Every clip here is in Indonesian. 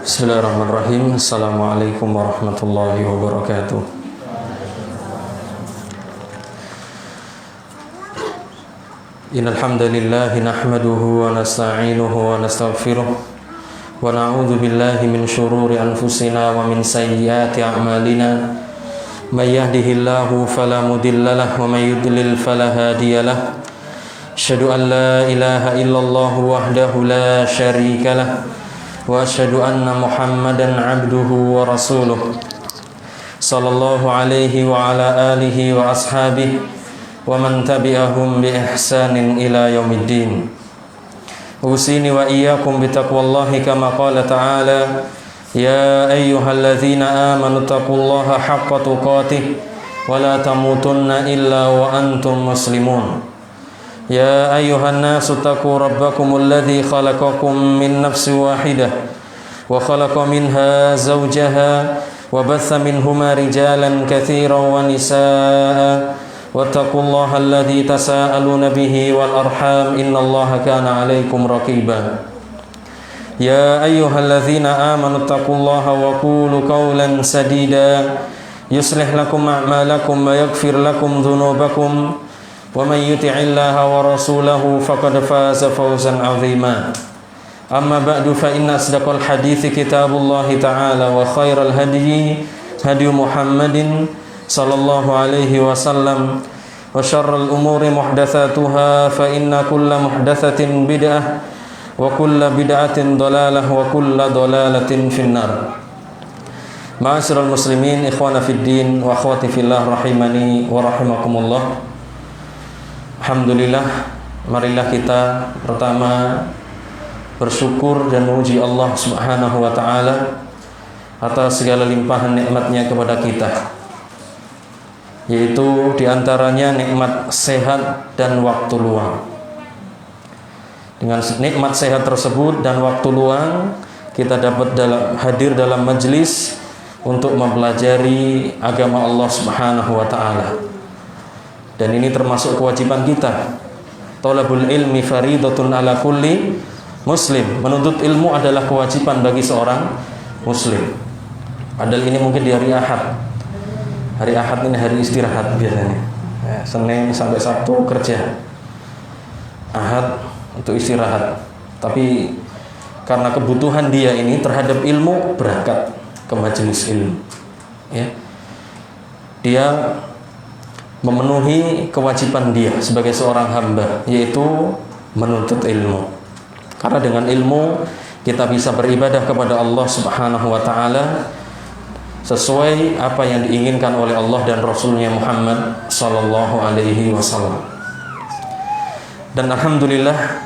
Bismillahirrahmanirrahim. Assalamualaikum warahmatullahi wabarakatuh. Innal hamdalillah nahmaduhu wa nasta'inuhu wa nastaghfiruh wa na'udzu billahi min shururi anfusina wa min sayyiati a'malina. May yahdihillahu fala mudilla lahu wa may yudlil fala hadiya lahu. Asyhadu an la ilaha illallah wahdahu la syarika lahu wa asyhadu anna Muhammadan abduhu wa rasuluh. Sallallahu alaihi wa ala alihi wa ashabihi wa man tabi'ahum bi ihsanin ila yaumiddin. Usini wa iyyakum bi taqwallahi kama qala ta'ala, ya ayyuhalladzina amanu taqullaha haqqa tuqatih wa la tamutunna illa wa antum muslimun. Ya ayyuhan nasu taqu rabbakumul ladzi khalaqakum min nafsin wahidah wa khalaqa minha zawjaha wa batha minhuma rijalan katsiran wa nisaa'a wattaqullaha alladzi tasaaluna bihi wal arham innallaha kana 'alaikum raqiba. Ya ayyuhalladzina amanu taqullaha wa qulu qawlan sadida yuslih lakum a'malakum wa yaghfir lakum dhunubakum wa man yuti'illaha wa rasulahu faqad faza fawzan 'azima. Amma ba'du fa inna asdaqal hadithi kitabullahi ta'ala wa khairal hadyi hadyu Muhammadin sallallahu alaihi wasallam wa syarrul umuri muhdatsatuha fa inna kulla muhdatsatin bid'ah wa kulla bid'atin dhalalah wa kulla dhalalatin finnar. Ma'asyiral muslimin, ikhwana fid din wa akhwati fillah rahimani wa rahimakumullah. Alhamdulillah, marilah kita pertama bersyukur dan memuji Allah Subhanahu wa ta'ala atas segala limpahan nikmatnya kepada kita, yaitu diantaranya nikmat sehat dan waktu luang. Dengan nikmat sehat tersebut dan waktu luang, kita dapat hadir dalam majelis untuk mempelajari agama Allah Subhanahu wa ta'ala. Dan ini termasuk kewajiban kita. Thalabul ilmi faridatun ala kulli muslim. Menuntut ilmu adalah kewajiban bagi seorang muslim. Padahal ini mungkin di hari Ahad. Hari Ahad ini hari istirahat biasanya. Senin sampai Sabtu kerja, Ahad untuk istirahat. Tapi karena kebutuhan dia ini terhadap ilmu, berangkat ke majelis ilmu. Ya. Dia memenuhi kewajiban dia sebagai seorang hamba, yaitu menuntut ilmu. Karena dengan ilmu kita bisa beribadah kepada Allah Subhanahu wa ta'ala sesuai apa yang diinginkan oleh Allah dan Rasulnya Muhammad sallallahu alaihi wasallam. Dan alhamdulillah,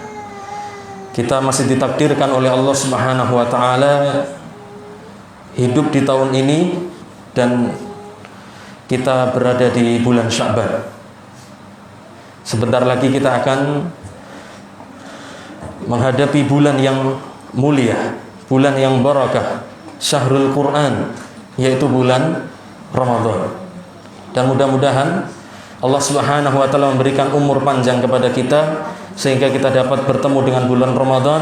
kita masih ditakdirkan oleh Allah Subhanahu wa ta'ala hidup di tahun ini, dan kita berada di bulan Sya'ban. Sebentar lagi kita akan menghadapi bulan yang mulia, bulan yang barakah, Syahrul Quran, yaitu bulan Ramadan. Dan mudah-mudahan Allah Subhanahu wa ta'ala memberikan umur panjang kepada kita sehingga kita dapat bertemu dengan bulan Ramadan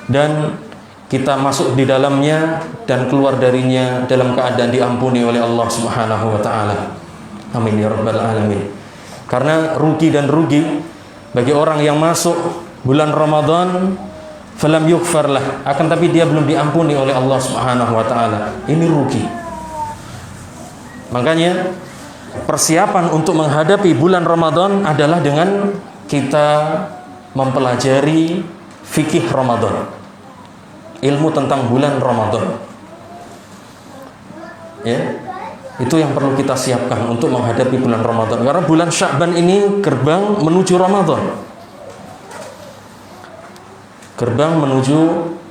dan kita masuk di dalamnya dan keluar darinya dalam keadaan diampuni oleh Allah Subhanahu wa ta'ala. Amin ya rabbal alamin. Karena rugi dan rugi bagi orang yang masuk bulan Ramadan falam yughfar lah, akan tapi dia belum diampuni oleh Allah Subhanahu wa ta'ala. Ini rugi. Makanya persiapan untuk menghadapi bulan Ramadan adalah dengan kita mempelajari fikih Ramadan, ilmu tentang bulan Ramadan. Ya, itu yang perlu kita siapkan untuk menghadapi bulan Ramadan. Karena bulan Sya'ban ini gerbang menuju Ramadan. Gerbang menuju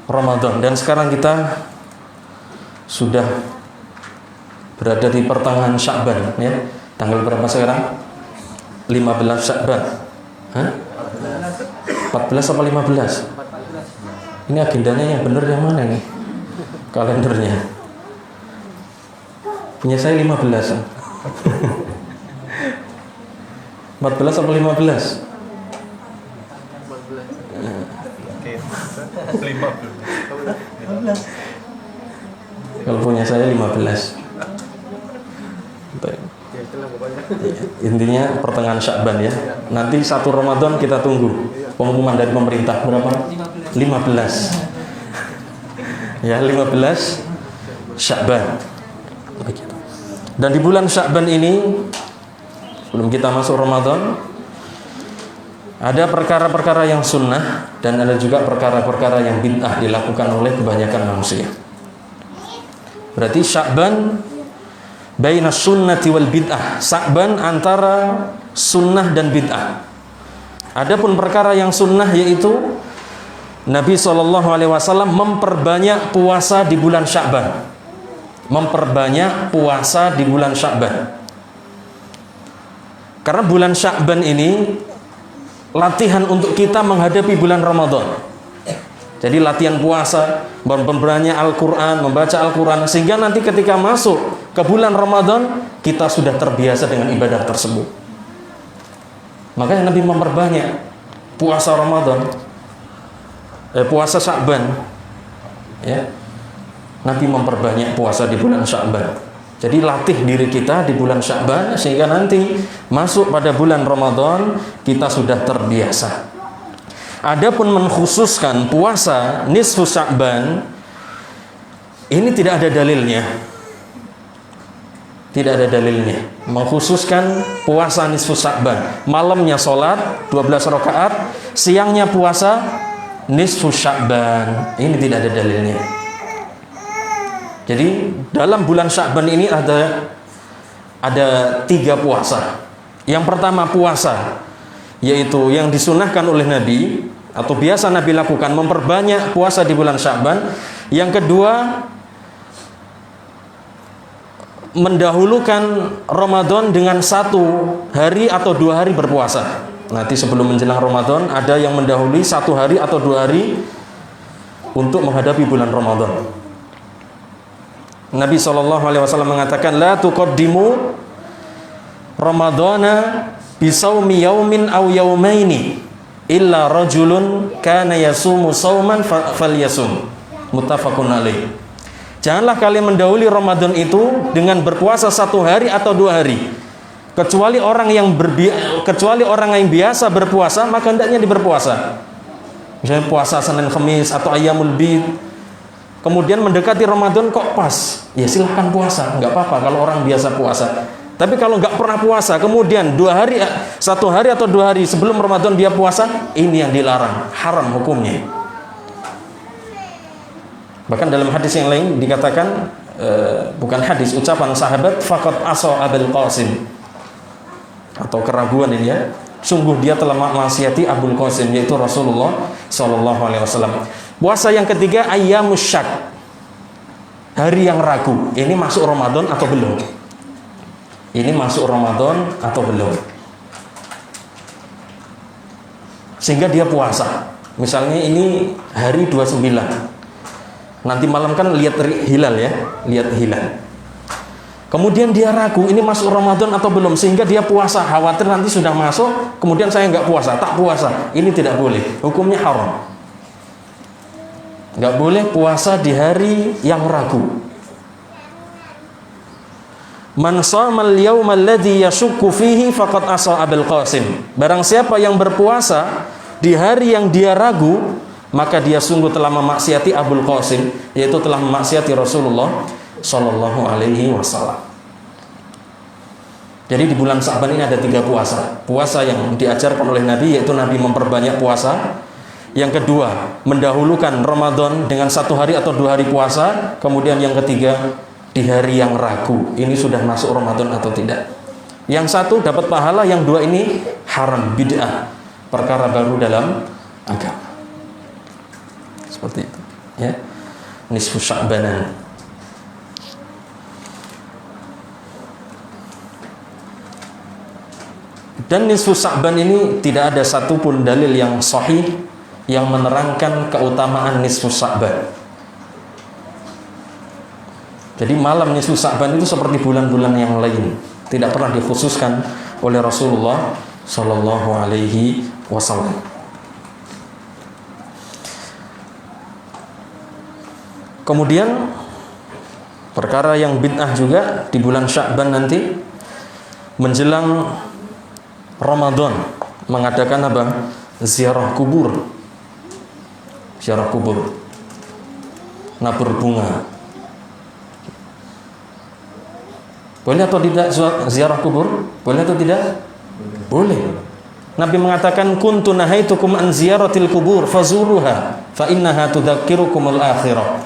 Ramadan. Dan sekarang kita sudah berada di pertengahan Sya'ban, ya. Tanggal berapa sekarang? 15 Sya'ban. Hah? 14 apa 15? Ini agendanya yang benar yang mana nih? Kalendernya. Punya saya 15. 14 atau 15? 15. Kalau punya saya 15. Intinya pertengahan Sya'ban ya. Nanti 1 Ramadan kita tunggu pengumuman dari pemerintah berapa? 15. Ya, 15 Sya'ban. Begitu. Dan di bulan Sya'ban ini sebelum kita masuk Ramadan ada perkara-perkara yang sunnah dan ada juga perkara-perkara yang bid'ah dilakukan oleh kebanyakan manusia. Berarti Sya'ban baina sunnati wal bid'ah. Sya'ban antara sunnah dan bid'ah. Adapun perkara yang sunnah yaitu Nabi SAW memperbanyak puasa di bulan Sya'ban. Memperbanyak puasa di bulan Sya'ban. Karena bulan Sya'ban ini latihan untuk kita menghadapi bulan Ramadan. Jadi latihan puasa, memperbanyak Al-Quran, membaca Al-Quran, sehingga nanti ketika masuk ke bulan Ramadan kita sudah terbiasa dengan ibadah tersebut. Makanya Nabi memperbanyak puasa Ramadan, puasa Sya'ban, ya. Nabi memperbanyak puasa di bulan Sya'ban. Jadi latih diri kita di bulan Sya'ban sehingga nanti masuk pada bulan Ramadan kita sudah terbiasa. Adapun mengkhususkan puasa nisfu Sya'ban ini tidak ada dalilnya. Tidak ada dalilnya. Mengkhususkan puasa nisfu Sya'ban. Malamnya sholat 12 rakaat, siangnya puasa nisfu Sya'ban. Ini tidak ada dalilnya. Jadi dalam bulan Sya'ban ini ada 3 puasa. Yang pertama puasa, yaitu yang disunahkan oleh Nabi atau biasa Nabi lakukan, memperbanyak puasa di bulan Sya'ban. Yang kedua, mendahulukan Ramadan dengan 1 hari atau 2 hari berpuasa. Nanti sebelum menjelang Ramadan ada yang mendahului 1 hari atau 2 hari untuk menghadapi bulan Ramadan. Nabi SAW mengatakan, la tuqaddimu Ramadana bisawmi yaumin aw yaumaini illa rajulun kana yasumu sauman falyasum. Muttafaqun alaih. Janganlah kalian mendahului Ramadan itu dengan berpuasa 1 hari atau 2 hari. Kecuali orang yang biasa berpuasa, maka hendaknya berpuasa. Misalnya puasa Senin Kamis atau Ayyamul Bid. Kemudian mendekati Ramadan kok pas, ya silahkan puasa, nggak apa-apa kalau orang biasa puasa. Tapi kalau nggak pernah puasa, kemudian 1 hari atau 2 hari sebelum Ramadan dia puasa, ini yang dilarang, haram hukumnya. Bahkan dalam hadis yang lain dikatakan, bukan hadis, ucapan sahabat, faqad asa Abul Qasim, atau keraguan ini ya, sungguh dia telah maksiati Abul Qasim, yaitu Rasulullah SAW. Puasa yang ketiga ayyamus syak, hari yang ragu, ini masuk Ramadan atau belum? Ini masuk Ramadan atau belum? Sehingga dia puasa. Misalnya ini hari 29. Nanti malam kan lihat hilal ya, lihat hilal. Kemudian dia ragu, ini masuk Ramadan atau belum, sehingga dia puasa, khawatir nanti sudah masuk, kemudian saya nggak puasa, tak puasa. Ini tidak boleh, hukumnya haram. Nggak boleh puasa di hari yang ragu. Man shamal yawmal ladzi yashukku fihi faqad asa Abul Qasim. Barang siapa yang berpuasa di hari yang dia ragu, maka dia sungguh telah memaksiati Abul Qasim, yaitu telah memaksiati Rasulullah sallallahu alaihi wasallam. Jadi di bulan Sya'ban ini ada 3 puasa. Puasa yang diajarkan oleh Nabi, yaitu Nabi memperbanyak puasa. Yang kedua, mendahulukan Ramadan dengan 1 hari atau 2 hari puasa. Kemudian yang ketiga, di hari yang ragu, ini sudah masuk Ramadan atau tidak. Yang 1 dapat pahala, yang 2 ini haram, bid'ah, perkara baru dalam agama. Seperti itu ya. Nisfu Sya'banan. Dan nisfu Sya'ban ini tidak ada satupun dalil yang sahih yang menerangkan keutamaan nisfu Sya'ban. Jadi malam nisfu Sya'ban itu seperti bulan-bulan yang lain, tidak pernah dikhususkan oleh Rasulullah sallallahu alaihi wasallam. Kemudian Perkara yang bid'ah juga di bulan Sya'ban nanti menjelang Ramadan mengadakan apa? Ziarah kubur. Ziarah kubur. Nabur bunga. Boleh atau tidak ziarah kubur? Boleh atau tidak? Boleh. Nabi mengatakan kuntu nahaitukum an ziyaratil kubur fazuruha fa innaha tudzakkirukumul akhirah.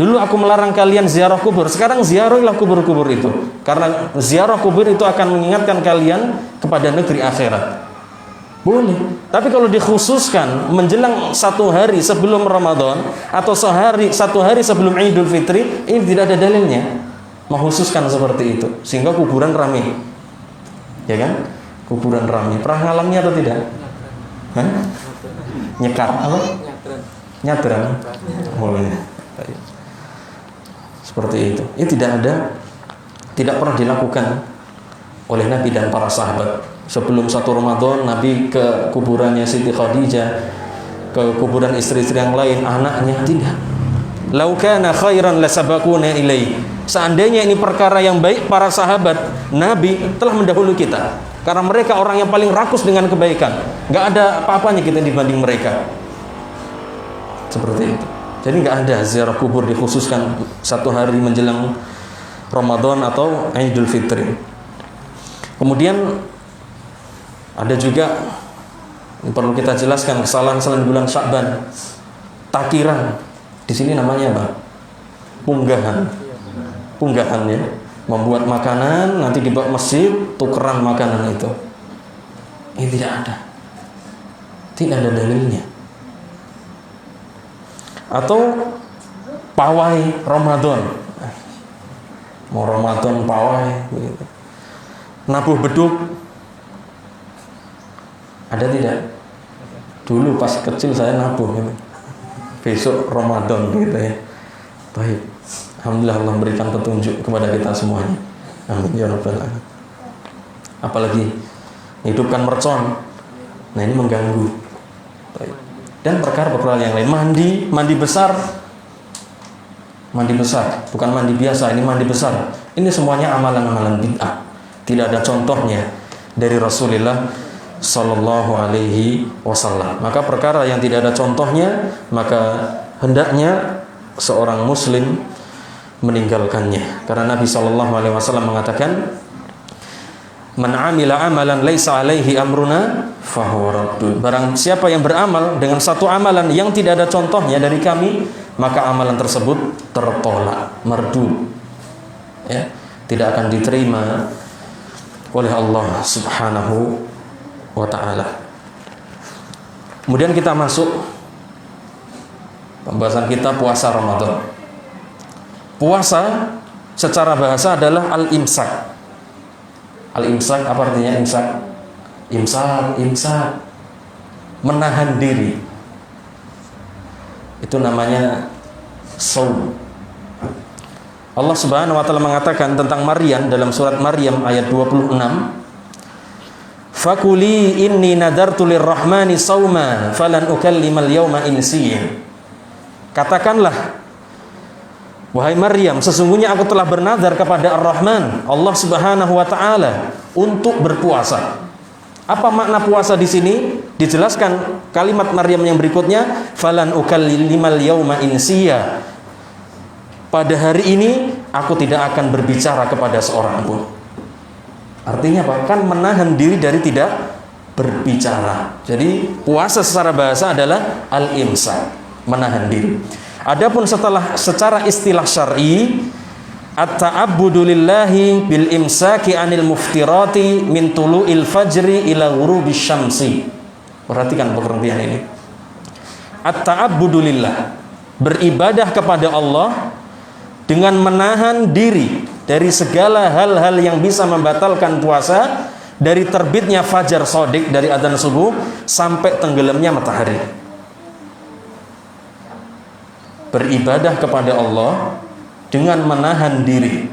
Dulu aku melarang kalian ziarah kubur, sekarang ziarahilah kubur-kubur itu. Karena ziarah kubur itu akan mengingatkan kalian kepada negeri akhirat. Boleh. Tapi kalau dikhususkan menjelang 1 hari sebelum Ramadan atau satu hari sebelum Idul Fitri, ini tidak ada dalilnya mengkhususkan seperti itu. Sehingga kuburan ramai. Ya kan? Kuburan ramai. Pernah ngalami atau tidak? Hah? Nyekar apa? Nyadran. Boleh. Seperti itu. Ini tidak pernah dilakukan oleh Nabi dan para sahabat. Sebelum 1 Ramadan, Nabi ke kuburannya Siti Khadijah, ke kuburan istri-istri yang lain, anaknya, tidak. Lau kana khairan lasabaquna ilaihi. Seandainya ini perkara yang baik, para sahabat Nabi telah mendahului kita. Karena mereka orang yang paling rakus dengan kebaikan. Enggak ada apa-apanya kita dibanding mereka. Seperti itu. Jadi nggak ada ziarah kubur dikhususkan 1 hari menjelang Ramadan atau Idul Fitri. Kemudian ada juga yang perlu kita jelaskan kesalahan selain bulan Sya'ban. Takiran. Di sini namanya apa? Punggahan. Punggahan ya. Membuat makanan nanti dibawa masjid, tukeran makanan itu. Ini tidak ada. Tidak ada dalilnya. Atau pawai Ramadan, mau Ramadan pawai begitu. Nabuh beduk ada tidak? Dulu pas kecil saya nabuh gitu. Besok Ramadan gitu ya. Baik. Alhamdulillah Allah memberikan petunjuk kepada kita semuanya. Amin ya rabbal alamin. Apalagi hidupkan mercon. Nah, ini mengganggu. Baik. Dan perkara-perkara yang lain, mandi besar, bukan mandi biasa, ini mandi besar. Ini semuanya amalan-amalan bid'ah. Tidak ada contohnya dari Rasulullah Sallallahu Alaihi Wasallam. Maka perkara yang tidak ada contohnya, maka hendaknya seorang Muslim meninggalkannya. Karena Nabi Sallallahu Alaihi Wasallam mengatakan, man amila amalan laisa alaihi amruna fahuwa raddun. Barang siapa yang beramal dengan satu amalan yang tidak ada contohnya dari kami, maka amalan tersebut tertolak, mardud. Ya, tidak akan diterima oleh Allah Subhanahu wa taala. Kemudian kita masuk pembahasan kita puasa Ramadan. Puasa secara bahasa adalah al-imsak. Al-imsak apa artinya imsak? Imsak, menahan diri. Itu namanya shaum. Allah Subhanahu wa taala mengatakan tentang Maryam dalam surat Maryam ayat 26, Fakuli inni nadartu lirrahmani sauma falan ukallimal yawma insiya. Katakanlah, wahai Maryam, sesungguhnya aku telah bernadar kepada Ar-Rahman, Allah Subhanahu wa taala, untuk berpuasa. Apa makna puasa di sini? Dijelaskan kalimat Maryam yang berikutnya, falan ukallimal yawma insiya. Pada hari ini aku tidak akan berbicara kepada seorang pun. Artinya apa? Kan menahan diri dari tidak berbicara. Jadi puasa secara bahasa adalah al-imsak, menahan diri. Adapun secara istilah syar'i, at-ta'abbudu lillahi bil imsaki anil muftirati min tulu'il fajri ila ghurubis syamsi. Perhatikan pengertian ini. At-ta'abbudu lillah, beribadah kepada Allah dengan menahan diri dari segala hal-hal yang bisa membatalkan puasa, dari terbitnya fajar shadiq, dari adzan subuh sampai tenggelamnya matahari. Beribadah kepada Allah dengan menahan diri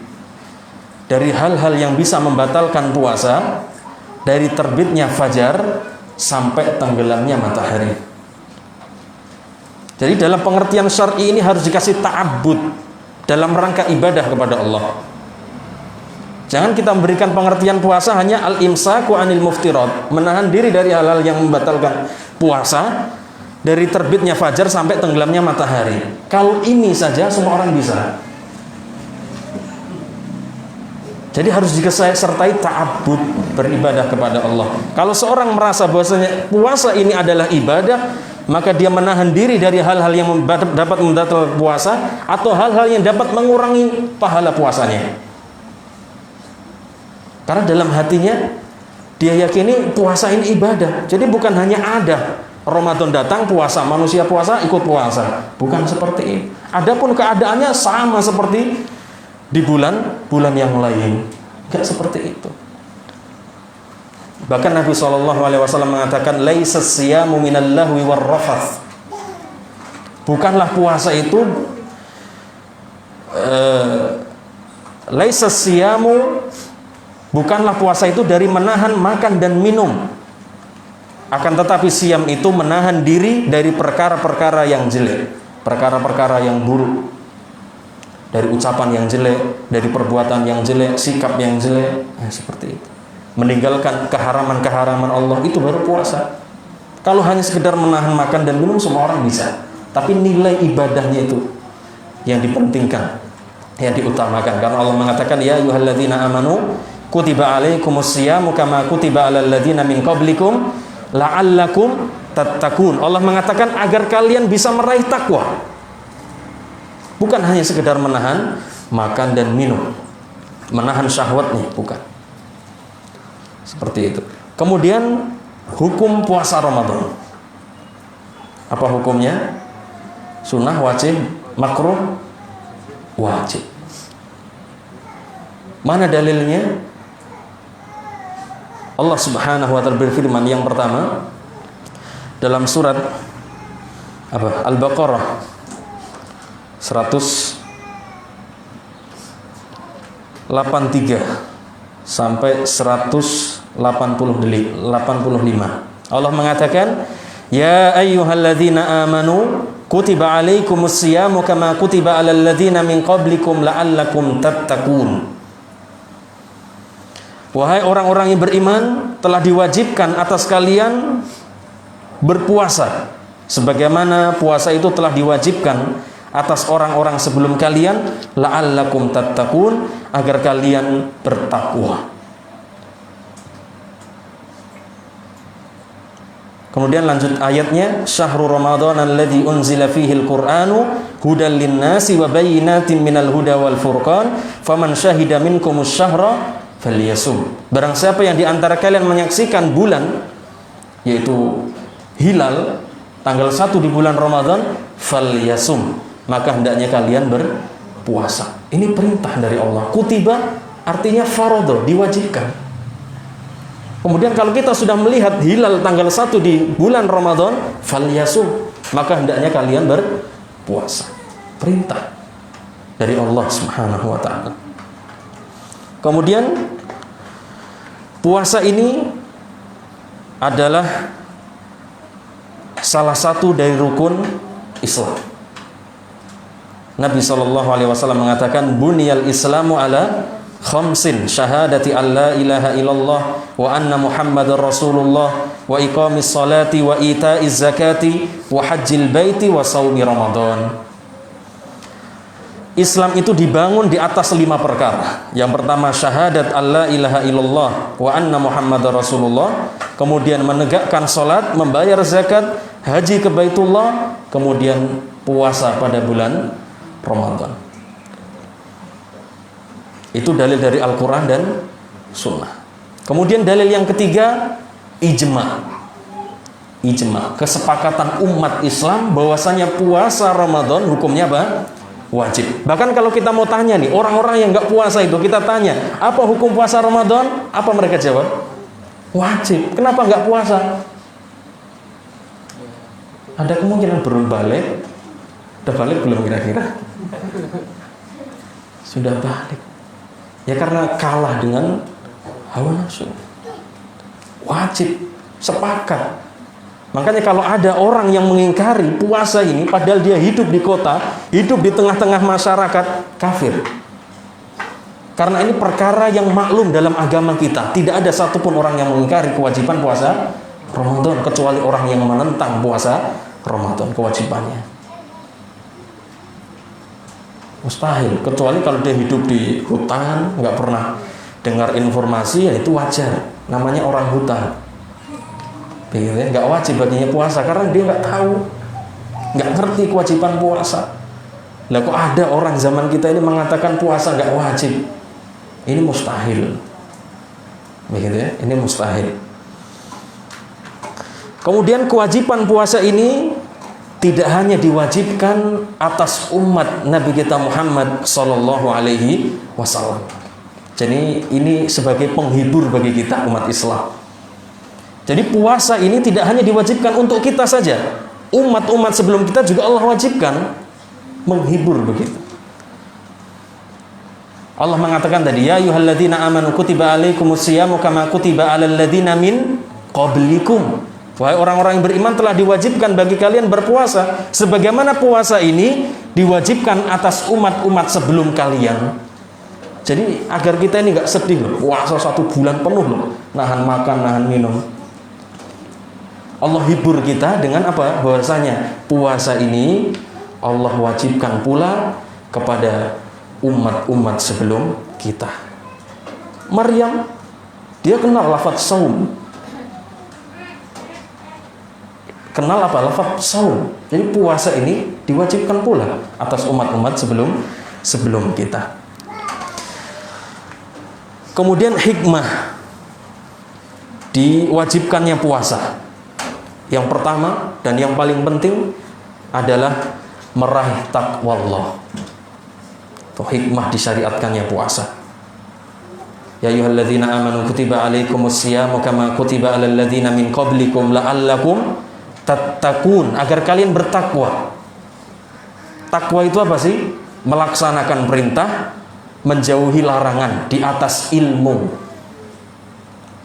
dari hal-hal yang bisa membatalkan puasa, dari terbitnya fajar sampai tenggelamnya matahari. Jadi dalam pengertian syar'i ini harus dikasih ta'abbud, dalam rangka ibadah kepada Allah. Jangan kita memberikan pengertian puasa hanya al-imsaku anil muftirat, menahan diri dari hal-hal yang membatalkan puasa, dari terbitnya fajar sampai tenggelamnya matahari. Kalau ini saja semua orang bisa. Jadi harus disertai ta'abbud, beribadah kepada Allah. Kalau seorang merasa bahwasanya puasa ini adalah ibadah, maka dia menahan diri dari hal-hal yang dapat membatalkan puasa atau hal-hal yang dapat mengurangi pahala puasanya. Karena dalam hatinya dia yakini puasa ini ibadah. Jadi bukan hanya ada Ramadan datang puasa, manusia puasa ikut puasa. Bukan seperti ini. Adapun keadaannya sama seperti di bulan yang lain. Enggak seperti itu. Bahkan Nabi SAW mengatakan laisa siyamu minal lahwi war rafath. Bukanlah puasa itu laisa siyamu, bukanlah puasa itu dari menahan makan dan minum. Akan tetapi siam itu menahan diri dari perkara-perkara yang jelek, perkara-perkara yang buruk, dari ucapan yang jelek, dari perbuatan yang jelek, sikap yang jelek, seperti itu. Meninggalkan keharaman-keharaman Allah, itu baru puasa. Kalau hanya sekedar menahan makan dan minum semua orang bisa, tapi nilai ibadahnya itu yang dipentingkan, yang diutamakan. Karena Allah mengatakan ya ayyuhalladzina amanu kutiba alaikumus syiyamu kama kutiba alal ladzina min qablikum la'allakum tattaqun. Allah mengatakan agar kalian bisa meraih takwa. Bukan hanya sekedar menahan makan dan minum, menahan syahwatnya, bukan. Seperti itu. Kemudian hukum puasa Ramadan. Apa hukumnya? Sunnah, wajib, makruh, wajib. Mana dalilnya? Allah Subhanahu wa ta'ala berfirman yang pertama dalam surat Al-Baqarah 183 sampai 185. Allah mengatakan ya ayyuhalladzina amanu kutiba alaikumus syiyamu kama kutiba alal ladzina min qablikum la'allakum tattaqun. Wahai orang-orang yang beriman, telah diwajibkan atas kalian berpuasa sebagaimana puasa itu telah diwajibkan atas orang-orang sebelum kalian, la'allakum tattaqun, agar kalian bertakwa. Kemudian lanjut ayatnya, syahrul ramadhan alladzi unzila fihi al-Qur'anu hudal lin-nasi wa bayyinatin minal huda wal furqan faman syahida minkumus syahra falyasum. Barang siapa yang di antara kalian menyaksikan bulan, yaitu hilal tanggal 1 di bulan Ramadan, falyasum, maka hendaknya kalian berpuasa. Ini perintah dari Allah. Kutiba artinya faradha, diwajibkan. Kemudian kalau kita sudah melihat hilal tanggal 1 di bulan Ramadan, falyasum, maka hendaknya kalian berpuasa. Perintah dari Allah Subhanahu wa ta'ala. Kemudian puasa ini adalah salah satu dari rukun Islam. Nabi SAW mengatakan buniyal islamu ala khamsin syahadati an la ilaha illallah wa anna muhammadar rasulullah wa iqamis salati wa ita'iz zakati wa hajjil baiti wa saumi ramadan. Islam itu dibangun di atas 5 perkara. Yang pertama syahadat alla ilaha illallah wa anna muhammadar rasulullah, kemudian menegakkan salat, membayar zakat, haji ke Baitullah, kemudian puasa pada bulan Ramadan. Itu dalil dari Al-Quran dan Sunnah. Kemudian dalil yang ketiga, ijma. Ijma, kesepakatan umat Islam bahwasanya puasa Ramadan hukumnya apa? Wajib. Bahkan kalau kita mau tanya nih, orang-orang yang nggak puasa itu, kita tanya, apa hukum puasa Ramadan? Apa mereka jawab? Wajib. Kenapa nggak puasa? Ada kemungkinan belum balik. Udah balik belum kira-kira? Sudah balik. Ya karena kalah dengan hawa nafsu. Wajib, sepakat. Makanya kalau ada orang yang mengingkari puasa ini, padahal dia hidup di kota, hidup di tengah-tengah masyarakat, kafir. Karena ini perkara yang maklum dalam agama kita. Tidak ada satupun orang yang mengingkari kewajiban puasa Ramadan, kecuali orang yang menentang puasa Ramadan, kewajibannya. Mustahil, kecuali kalau dia hidup di hutan, nggak pernah dengar informasi, ya itu wajar. Namanya orang hutan. Begitu ya, nggak wajib baginya puasa karena dia nggak tahu, nggak ngerti kewajiban puasa. Lah kok ada orang zaman kita ini mengatakan puasa nggak wajib? Ini mustahil. Begitu ya, ini mustahil. Kemudian kewajiban puasa ini tidak hanya diwajibkan atas umat Nabi kita Muhammad Sallallahu Alaihi Wasallam. Jadi ini sebagai penghibur bagi kita umat Islam. Jadi puasa ini tidak hanya diwajibkan untuk kita saja. Umat-umat sebelum kita juga Allah wajibkan menghibur begitu. Allah mengatakan tadi, ya ayyuhalladzina amanu kutiba alaikumusyiyamu kama kutiba alal ladzina min qablikum. Wahai orang-orang yang beriman, telah diwajibkan bagi kalian berpuasa sebagaimana puasa ini diwajibkan atas umat-umat sebelum kalian. Jadi agar kita ini nggak sedih loh, puasa 1 bulan penuh loh, nahan makan, nahan minum. Allah hibur kita dengan apa? Bahwasanya puasa ini Allah wajibkan pula kepada umat-umat sebelum kita. Maryam, dia kenal lafaz saum. Kenal apa? Lafaz saum. Jadi puasa ini diwajibkan pula atas umat-umat sebelum kita. Kemudian hikmah diwajibkannya puasa. Yang pertama dan yang paling penting adalah meraih taqwa Allah. Itu hikmah disyariatkannya puasa. Ya ayyuhalladzina amanu kutiba alaikumusyiyamu kama kutiba alal ladzina min qablikum la'allakum tattaqun, agar kalian bertakwa. Takwa itu apa sih? Melaksanakan perintah, menjauhi larangan di atas ilmu.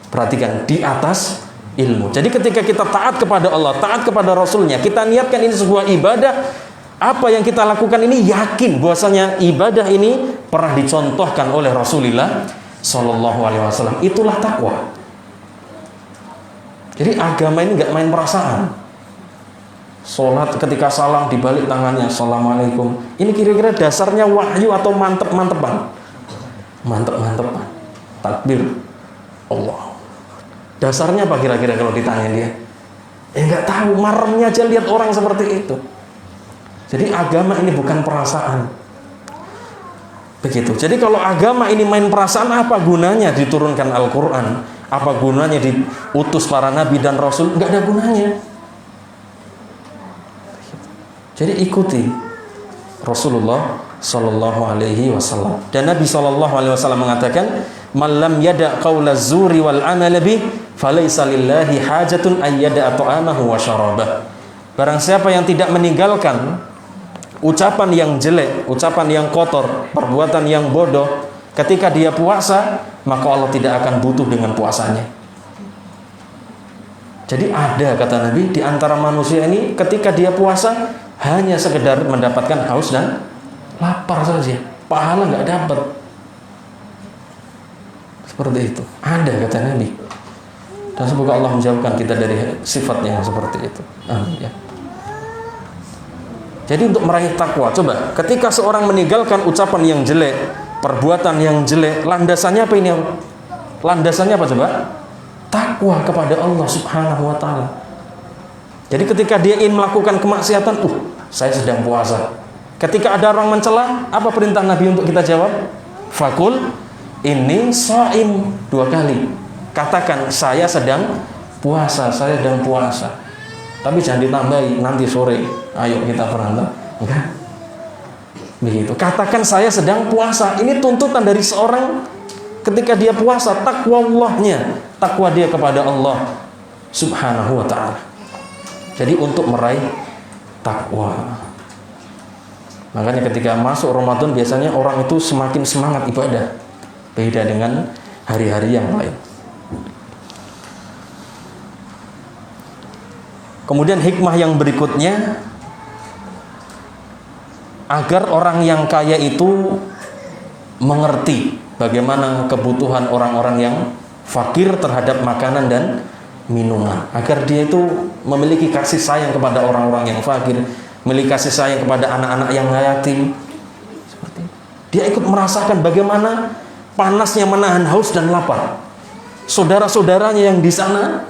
Perhatikan, di atas ilmu. Jadi ketika kita taat kepada Allah, taat kepada Rasulnya, kita niatkan ini sebuah ibadah, apa yang kita lakukan ini yakin bahwasanya ibadah ini pernah dicontohkan oleh Rasulullah Shallallahu Alaihi Wasallam. Itulah takwa. Jadi agama ini nggak main perasaan. Sholat ketika salam dibalik tangannya, assalamualaikum. Ini kira-kira dasarnya wahyu atau mantep-mantepan? Mantep-mantepan. Takbir Allah. Dasarnya apa kira-kira kalau ditanya dia? Nggak tahu, maremnya aja lihat orang seperti itu. Jadi agama ini bukan perasaan. Begitu. Jadi kalau agama ini main perasaan, apa gunanya diturunkan Al-Quran? Apa gunanya diutus para nabi dan rasul? Nggak ada gunanya. Jadi ikuti Rasulullah Sallallahu Alaihi Wasallam. Dan Nabi Sallallahu Alaihi Wasallam mengatakan, "Man lam yada' qaula zuri wal amala bih, falaysa lillahi hajatun ay yada'a ta'amahu wa syarabah." Barang siapa yang tidak meninggalkan ucapan yang jelek, ucapan yang kotor, perbuatan yang bodoh ketika dia puasa, maka Allah tidak akan butuh dengan puasanya. Jadi ada, kata Nabi, di antara manusia ini ketika dia puasa hanya sekedar mendapatkan haus dan lapar saja, pahala nggak dapat. Seperti itu. Ada, kata Nabi. Dan semoga Allah menjauhkan kita dari sifatnya yang seperti itu. Amin ya. Jadi untuk meraih takwa, coba ketika seorang meninggalkan ucapan yang jelek, perbuatan yang jelek, landasannya apa ini? Landasannya apa coba? Takwa kepada Allah Subhanahu wa taala. Jadi ketika dia ingin melakukan kemaksiatan, saya sedang puasa. Ketika ada orang mencela, apa perintah Nabi untuk kita jawab? Fakul inni shaim, 2 kali. Katakan, saya sedang puasa, saya sedang puasa. Tapi jangan ditambahi nanti sore. Ayo kita berantem. Enggak. Begitu. Katakan saya sedang puasa. Ini tuntutan dari seorang ketika dia puasa, takwa Allahnya, takwa dia kepada Allah Subhanahu wa taala. Jadi untuk meraih takwa. Makanya ketika masuk Ramadan biasanya orang itu semakin semangat ibadah. Beda dengan hari-hari yang lain. Kemudian hikmah yang berikutnya, agar orang yang kaya itu mengerti bagaimana kebutuhan orang-orang yang fakir terhadap makanan dan minuman, agar dia itu memiliki kasih sayang kepada orang-orang yang fakir, memiliki kasih sayang kepada anak-anak yang yatim. Seperti itu. Dia ikut merasakan bagaimana panasnya menahan haus dan lapar. Saudara-saudaranya yang di sana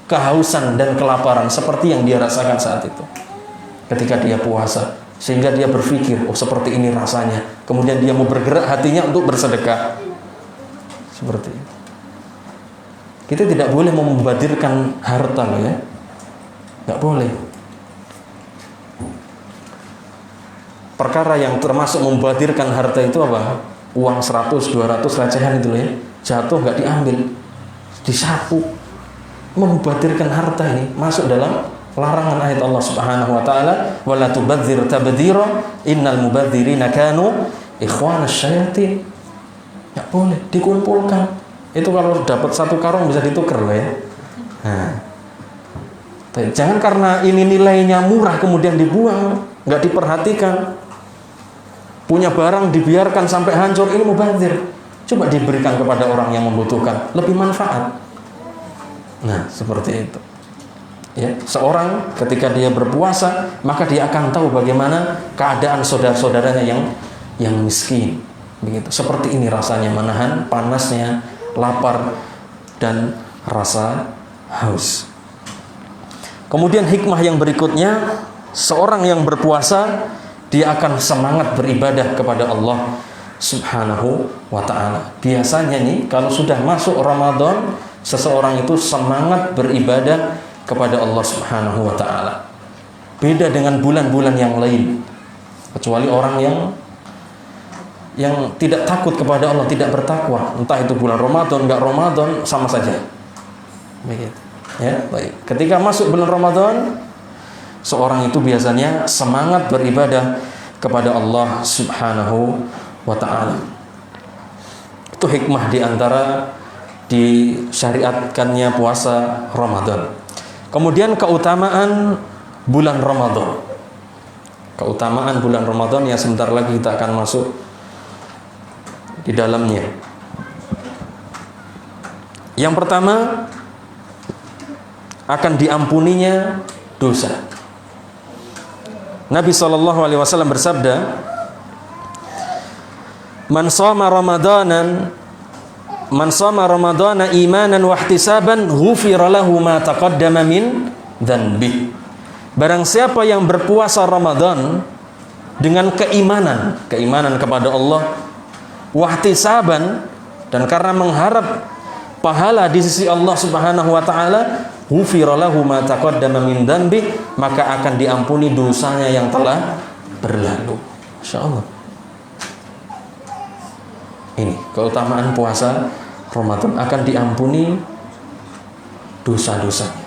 kehausan dan kelaparan seperti yang dia rasakan saat itu ketika dia puasa, sehingga dia berpikir, oh seperti ini rasanya. Kemudian dia mau bergerak hatinya untuk bersedekah. Seperti itu. Kita tidak boleh membadirkan harta loh ya. Nggak boleh. Perkara yang termasuk membadirkan harta itu apa? Uang 100, 200 recehan itu loh ya. Jatuh nggak diambil, disapu. Membadirkan harta ini masuk dalam larangan ayat Allah Subhanahu wa taala, wala tubadzir tabdzira innal mubadzirina kanu ikhwanas syayatin. Enggak boleh dikumpulkan. Itu kalau dapat satu karung bisa ditukar loh ya. Nah. Jangan karena ini nilainya murah kemudian dibuang, enggak diperhatikan. Punya barang dibiarkan sampai hancur, ini mubadzir. Coba diberikan kepada orang yang membutuhkan, lebih manfaat. Nah, seperti itu. Ya, seorang ketika dia berpuasa, maka dia akan tahu bagaimana keadaan saudara-saudaranya yang miskin. Begitu. Seperti ini rasanya menahan panasnya lapar dan rasa haus. Kemudian hikmah yang berikutnya, seorang yang berpuasa dia akan semangat beribadah kepada Allah Subhanahu wa taala. Biasanya nih kalau sudah masuk Ramadan, seseorang itu semangat beribadah kepada Allah Subhanahu wa taala. Beda dengan bulan-bulan yang lain. Kecuali orang yang tidak takut kepada Allah, tidak bertakwa. Entah itu bulan Ramadan, enggak Ramadan, sama saja. Begitu. Ya, baik. Ketika masuk bulan Ramadan, seorang itu biasanya semangat beribadah kepada Allah Subhanahu wa taala. Itu hikmah di antara disyariatkannya puasa Ramadan. Kemudian keutamaan bulan Ramadan. Keutamaan bulan Ramadan yang sebentar lagi kita akan masuk di dalamnya. Yang pertama, akan diampuninya dosa. Nabi SAW bersabda, Man shoma Ramadana imanan wa ihtisaban ghufira lahu ma taqaddama min dzanbi. Barang siapa yang berpuasa Ramadan dengan keimanan kepada Allah, wa ihtisaban, dan karena mengharap pahala di sisi Allah Subhanahu wa taala, ghufira lahu ma taqaddama min dzanbi, maka akan diampuni dosanya yang telah berlalu. Insyaallah. Ini keutamaan puasa Ramadan, akan diampuni dosa-dosanya.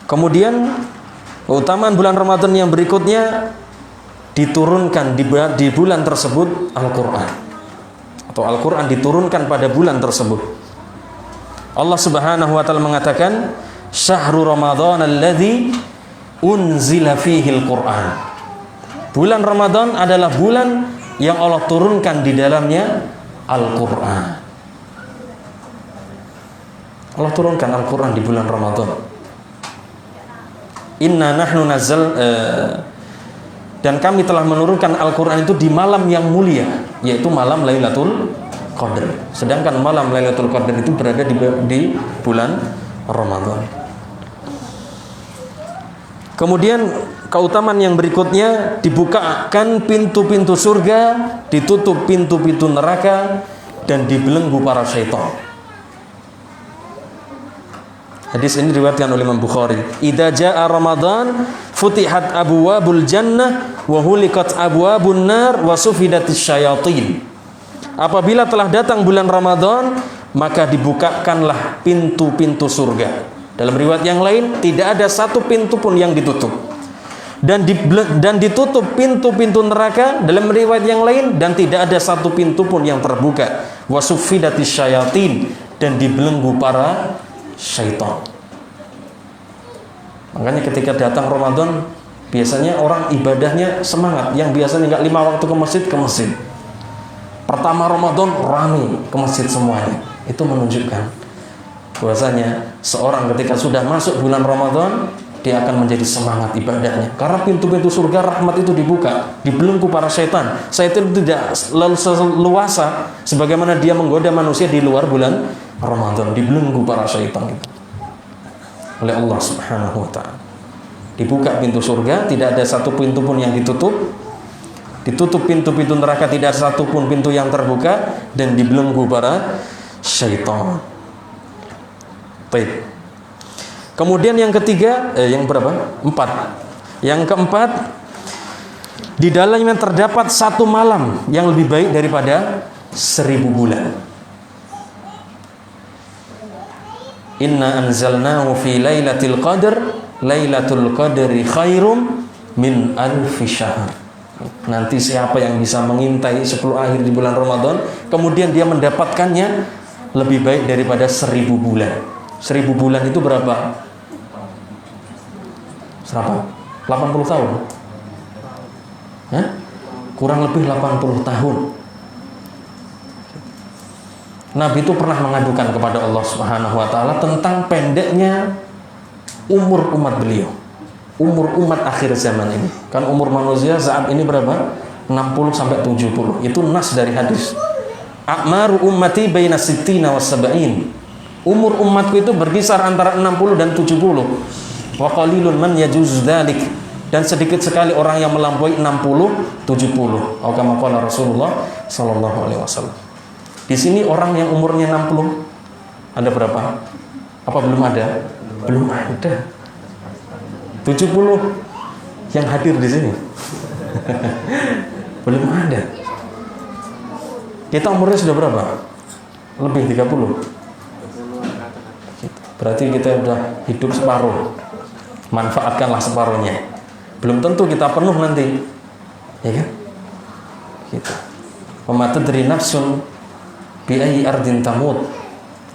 Kemudian keutamaan bulan Ramadan yang berikutnya, diturunkan di bulan tersebut Al-Quran, atau Al-Quran diturunkan pada bulan tersebut. Allah Subhanahu wa taala mengatakan, Syahrul Ramadan alladzi unzila fihi al-Quran. Bulan Ramadan adalah bulan yang Allah turunkan di dalamnya Al-Quran. Allah turunkan Al-Quran di bulan Ramadan. Inna nahnu dan kami telah menurunkan Al-Quran itu di malam yang mulia, yaitu malam Lailatul Qadar. Sedangkan malam Lailatul Qadar itu berada di bulan Ramadan. Kemudian keutamaan yang berikutnya, dibukakan pintu-pintu surga, ditutup pintu-pintu neraka, dan dibelenggu para syaitan. Hadis ini diriwayatkan oleh Imam Bukhari. Idza jaa Ramadan futihat abwabul jannah wa hulikat abwabun nar wa sufidatis syayatin. Apabila telah datang bulan Ramadan, maka dibukakanlah pintu-pintu surga. Dalam riwayat yang lain, tidak ada satu pintu pun yang ditutup. Dan ditutup pintu-pintu neraka. Dalam riwayat yang lain, dan tidak ada satu pintu pun yang terbuka. Wa sufidatis syayatin, dan dibelenggu para syaitan. Makanya ketika datang Ramadan, biasanya orang ibadahnya semangat. Yang biasanya nggak 5 waktu ke masjid. Pertama Ramadan rame ke masjid semuanya. Itu menunjukkan bahwasanya seorang ketika sudah masuk bulan Ramadan, dia akan menjadi semangat ibadahnya. Karena pintu-pintu surga rahmat itu dibuka, dibelenggu para setan. Setan tidak leluasa sebagaimana dia menggoda manusia di luar bulan Ramadan. Dibelenggu para setan itu oleh Allah Subhanahu wa ta'ala. Dibuka pintu surga, tidak ada satu pintu pun yang ditutup. Ditutup pintu-pintu neraka, tidak ada satu pun pintu yang terbuka, dan dibelenggu para syaitan. Baik. Kemudian yang ketiga, yang berapa? 4. Yang keempat, di dalamnya terdapat 1 malam yang lebih baik daripada 1000 bulan. Inna anzalnahu fi lailatul qadr, lailatul qadri khairum min alfi syahr. Nanti siapa yang bisa mengintai 10 akhir di bulan Ramadan, kemudian dia mendapatkannya lebih baik daripada 1000 bulan. 1000 bulan itu berapa? 80 tahun? Hah? Kurang lebih 80 tahun. Nabi itu pernah mengadukan kepada Allah Subhanahu wa ta'ala tentang pendeknya umur umat beliau, umur umat akhir zaman ini. Kan umur manusia saat ini berapa? 60 sampai 70. Itu nas dari hadis. A'maru ummati baina sittina wa sab'in. Umur umatku itu berkisar antara 60 dan 70. Wa qalilun man yajuz dzalik. Dan sedikit sekali orang yang melampaui 60, 70. Atau kama qala Rasulullah sallallahu alaihi wasallam. Di sini orang yang umurnya 60 ada berapa? Apa belum ada? Belum ada. 70 yang hadir di sini. Belum ada. Kita umurnya sudah berapa? Lebih 30. Berarti kita sudah hidup separuh. Manfaatkanlah separuhnya. Belum tentu kita penuh nanti. Ya kan? Gitu. Wa ma tadri nafsun bi ayyi ardin tamut.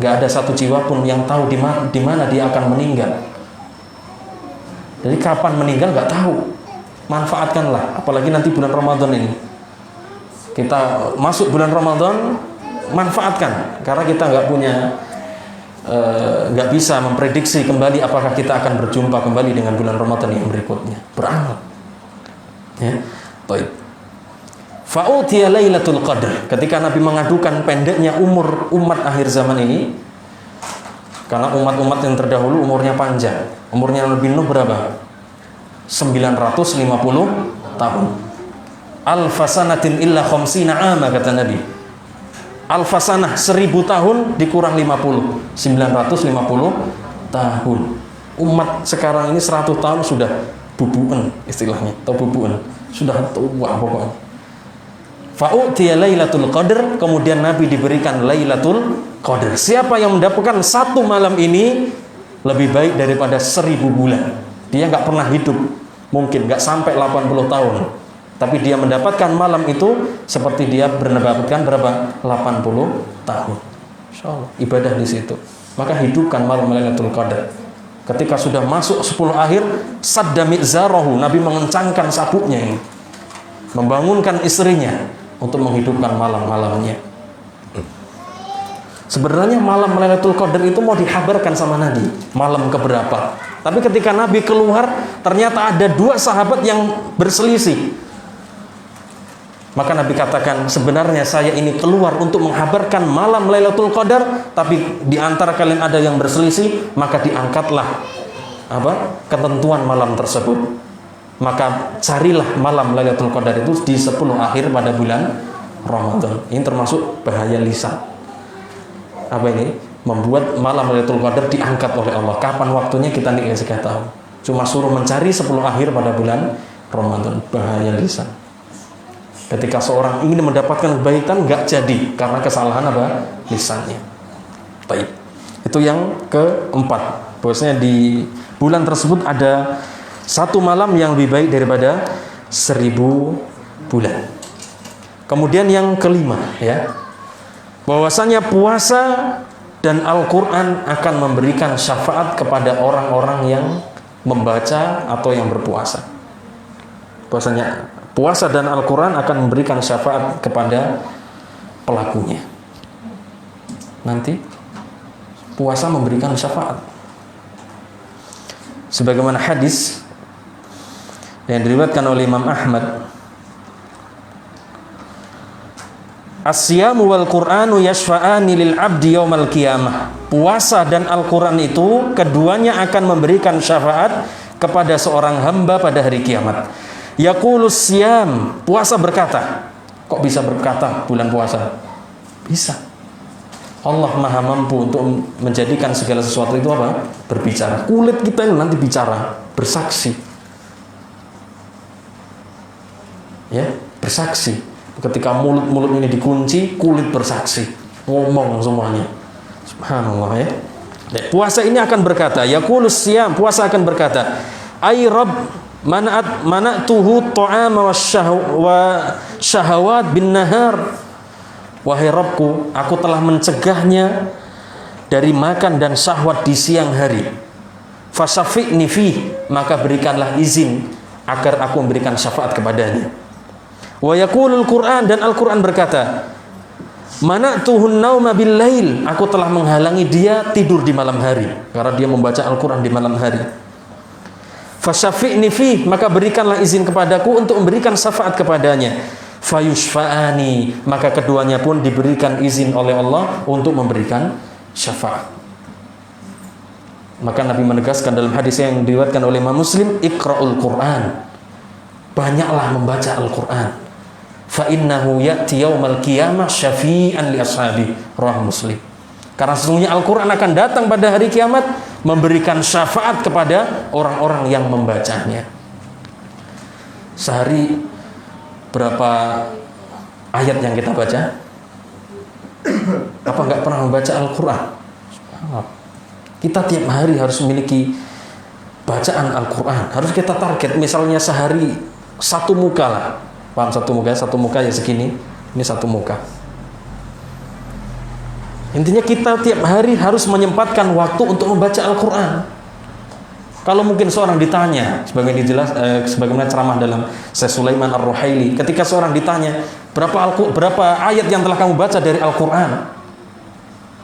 Enggak ada satu jiwa pun yang tahu di mana dia akan meninggal. Jadi kapan meninggal enggak tahu. Manfaatkanlah, apalagi nanti bulan Ramadan ini. Kita masuk bulan Ramadan, manfaatkan, karena kita nggak bisa memprediksi kembali apakah kita akan berjumpa kembali dengan bulan Ramadan yang berikutnya. Beramal. Ya, baik. Fa'utiya Lailatul Qadr. Ketika Nabi mengadukan pendeknya umur umat akhir zaman ini, karena umat-umat yang terdahulu umurnya panjang, umurnya lebih nuh berapa? 950 tahun. Alfasanatin illa khamsina ama, kata Nabi. Alfasanah 1000 tahun dikurang 50, 950 tahun. Umat sekarang ini 100 tahun sudah bubuan istilahnya, atau bubuan, sudah tua pokoknya. Fa'utiya Lailatul Qadr, kemudian Nabi diberikan Lailatul Qadr. Siapa yang mendapatkan 1 malam ini lebih baik daripada 1000 bulan. Dia nggak pernah hidup, mungkin nggak sampai 80 tahun. Tapi dia mendapatkan malam itu seperti dia mendapatkan berapa? 80 tahun. Insyaallah ibadah di situ. Maka hidupkan malam Lailatul Qadar. Ketika sudah masuk 10 akhir, sadda mi'zarahu, Nabi mengencangkan sabuknya ini. Membangunkan istrinya untuk menghidupkan malam-malamnya. Sebenarnya malam Lailatul Qadar itu mau dikabarkan sama Nabi, malam keberapa. Tapi ketika Nabi keluar, ternyata ada 2 sahabat yang berselisih. Maka Nabi katakan, sebenarnya saya ini keluar untuk menghabarkan malam Lailatul Qadar, tapi di antara kalian ada yang berselisih, maka diangkatlah ketentuan malam tersebut. Maka carilah malam Lailatul Qadar itu di 10 akhir pada bulan Ramadan. Ini termasuk bahaya lisan. Apa ini? Membuat malam Lailatul Qadar diangkat oleh Allah. Kapan waktunya kita tidak dikasih tahu. Cuma suruh mencari 10 akhir pada bulan Ramadan. Bahaya lisan. Ketika seorang ingin mendapatkan kebaikan, nggak jadi karena kesalahan lisannya. Baik. Itu yang keempat. Bahwasanya di bulan tersebut ada 1 malam yang lebih baik daripada 1000 bulan. Kemudian yang kelima, ya, bahwasanya puasa dan Al-Quran akan memberikan syafaat kepada orang-orang yang membaca atau yang berpuasa. Bahwasanya puasa dan Al-Quran akan memberikan syafaat kepada pelakunya. Nanti puasa memberikan syafaat. Sebagaimana hadis yang diriwayatkan oleh Imam Ahmad, As-siyamu wal Qur'anu yashfa'ani lil 'abdi yaumal qiyamah. Puasa dan Al-Qur'an itu keduanya akan memberikan syafaat kepada seorang hamba pada hari kiamat. Yaqulus siyam, puasa berkata. Kok bisa berkata bulan puasa? Bisa. Allah Maha mampu untuk menjadikan segala sesuatu itu apa? Berbicara. Kulit kita ini nanti bicara, bersaksi. Ya, bersaksi. Ketika mulut-mulut ini dikunci, kulit bersaksi, ngomong semuanya. Subhanallah ya. Puasa ini akan berkata, yaqulus siyam, puasa akan berkata, ay rabb mana'tuhu ta'ama wa syahawat bin nahar. Wahai Rabbku, aku telah mencegahnya dari makan dan syahwat di siang hari. Fasyafi'ni fi, maka berikanlah izin agar aku memberikan syafaat kepadanya. Wa yaqulul Qur'an, dan Al-Qur'an berkata, mana'tuhun nauma bil lail, aku telah menghalangi dia tidur di malam hari karena dia membaca Al-Qur'an di malam hari. Fasyafi'ni fi, maka berikanlah izin kepadaku untuk memberikan syafaat kepadanya. Fayushfa'ani, maka keduanya pun diberikan izin oleh Allah untuk memberikan syafaat. Maka Nabi menegaskan dalam hadis yang diriwayatkan oleh Imam Muslim, Iqra'ul Qur'an, banyaklah membaca Al-Qur'an. Fa innahu ya'ti yaumal qiyamah syafi'an li ashabi, rawahu Muslim. Karena sesungguhnya Al-Qur'an akan datang pada hari kiamat memberikan syafaat kepada orang-orang yang membacanya. Sehari berapa ayat yang kita baca? Apa enggak pernah membaca Al-Qur'an? Kita tiap hari harus memiliki bacaan Al-Qur'an. Harus kita target, misalnya sehari satu muka lah. Paham, satu muka ya segini. Ini satu muka. Intinya kita tiap hari harus menyempatkan waktu untuk membaca Al-Qur'an. Kalau mungkin seorang ditanya, sebagaimana ceramah dalam Syekh Sulaiman Ar-Ruhaili, ketika seorang ditanya, berapa ayat yang telah kamu baca dari Al-Qur'an?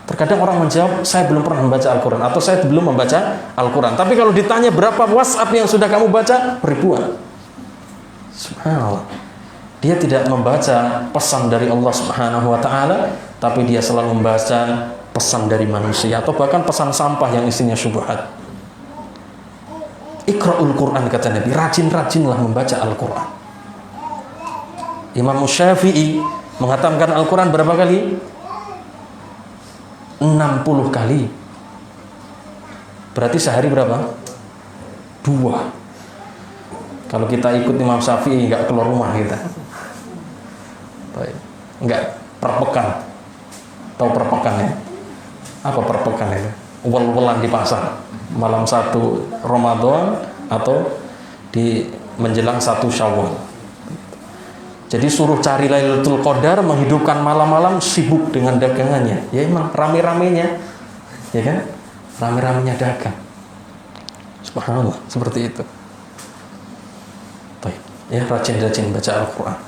Terkadang orang menjawab, saya belum pernah membaca Al-Qur'an, atau saya belum membaca Al-Qur'an. Tapi kalau ditanya berapa WhatsApp yang sudah kamu baca, ribuan. Subhanallah. Dia tidak membaca pesan dari Allah Subhanahu wa taala, tapi dia selalu membaca pesan dari manusia, atau bahkan pesan sampah yang isinya syubhat. Iqra'ul Qur'an, kata Nabi, rajin-rajinlah membaca Al-Qur'an. Imam Syafi'i menghatamkan Al-Qur'an berapa kali? 60 kali. Berarti sehari berapa? 2. Kalau kita ikut Imam Syafi'i enggak keluar rumah kita. Baik. Enggak per pekan. Tahu per pekan ya? Apa per pekan itu? Wel-welan di pasar. Malam 1 Ramadan atau di menjelang 1 Syawal. Jadi suruh cari Lailatul Qadar, menghidupkan malam-malam, sibuk dengan dagangannya. Ya emang rame-ramenya, ya kan? Rame-ramenya dagang. Subhanallah, seperti itu. Baik, ya rajin-rajin baca Al-Qur'an.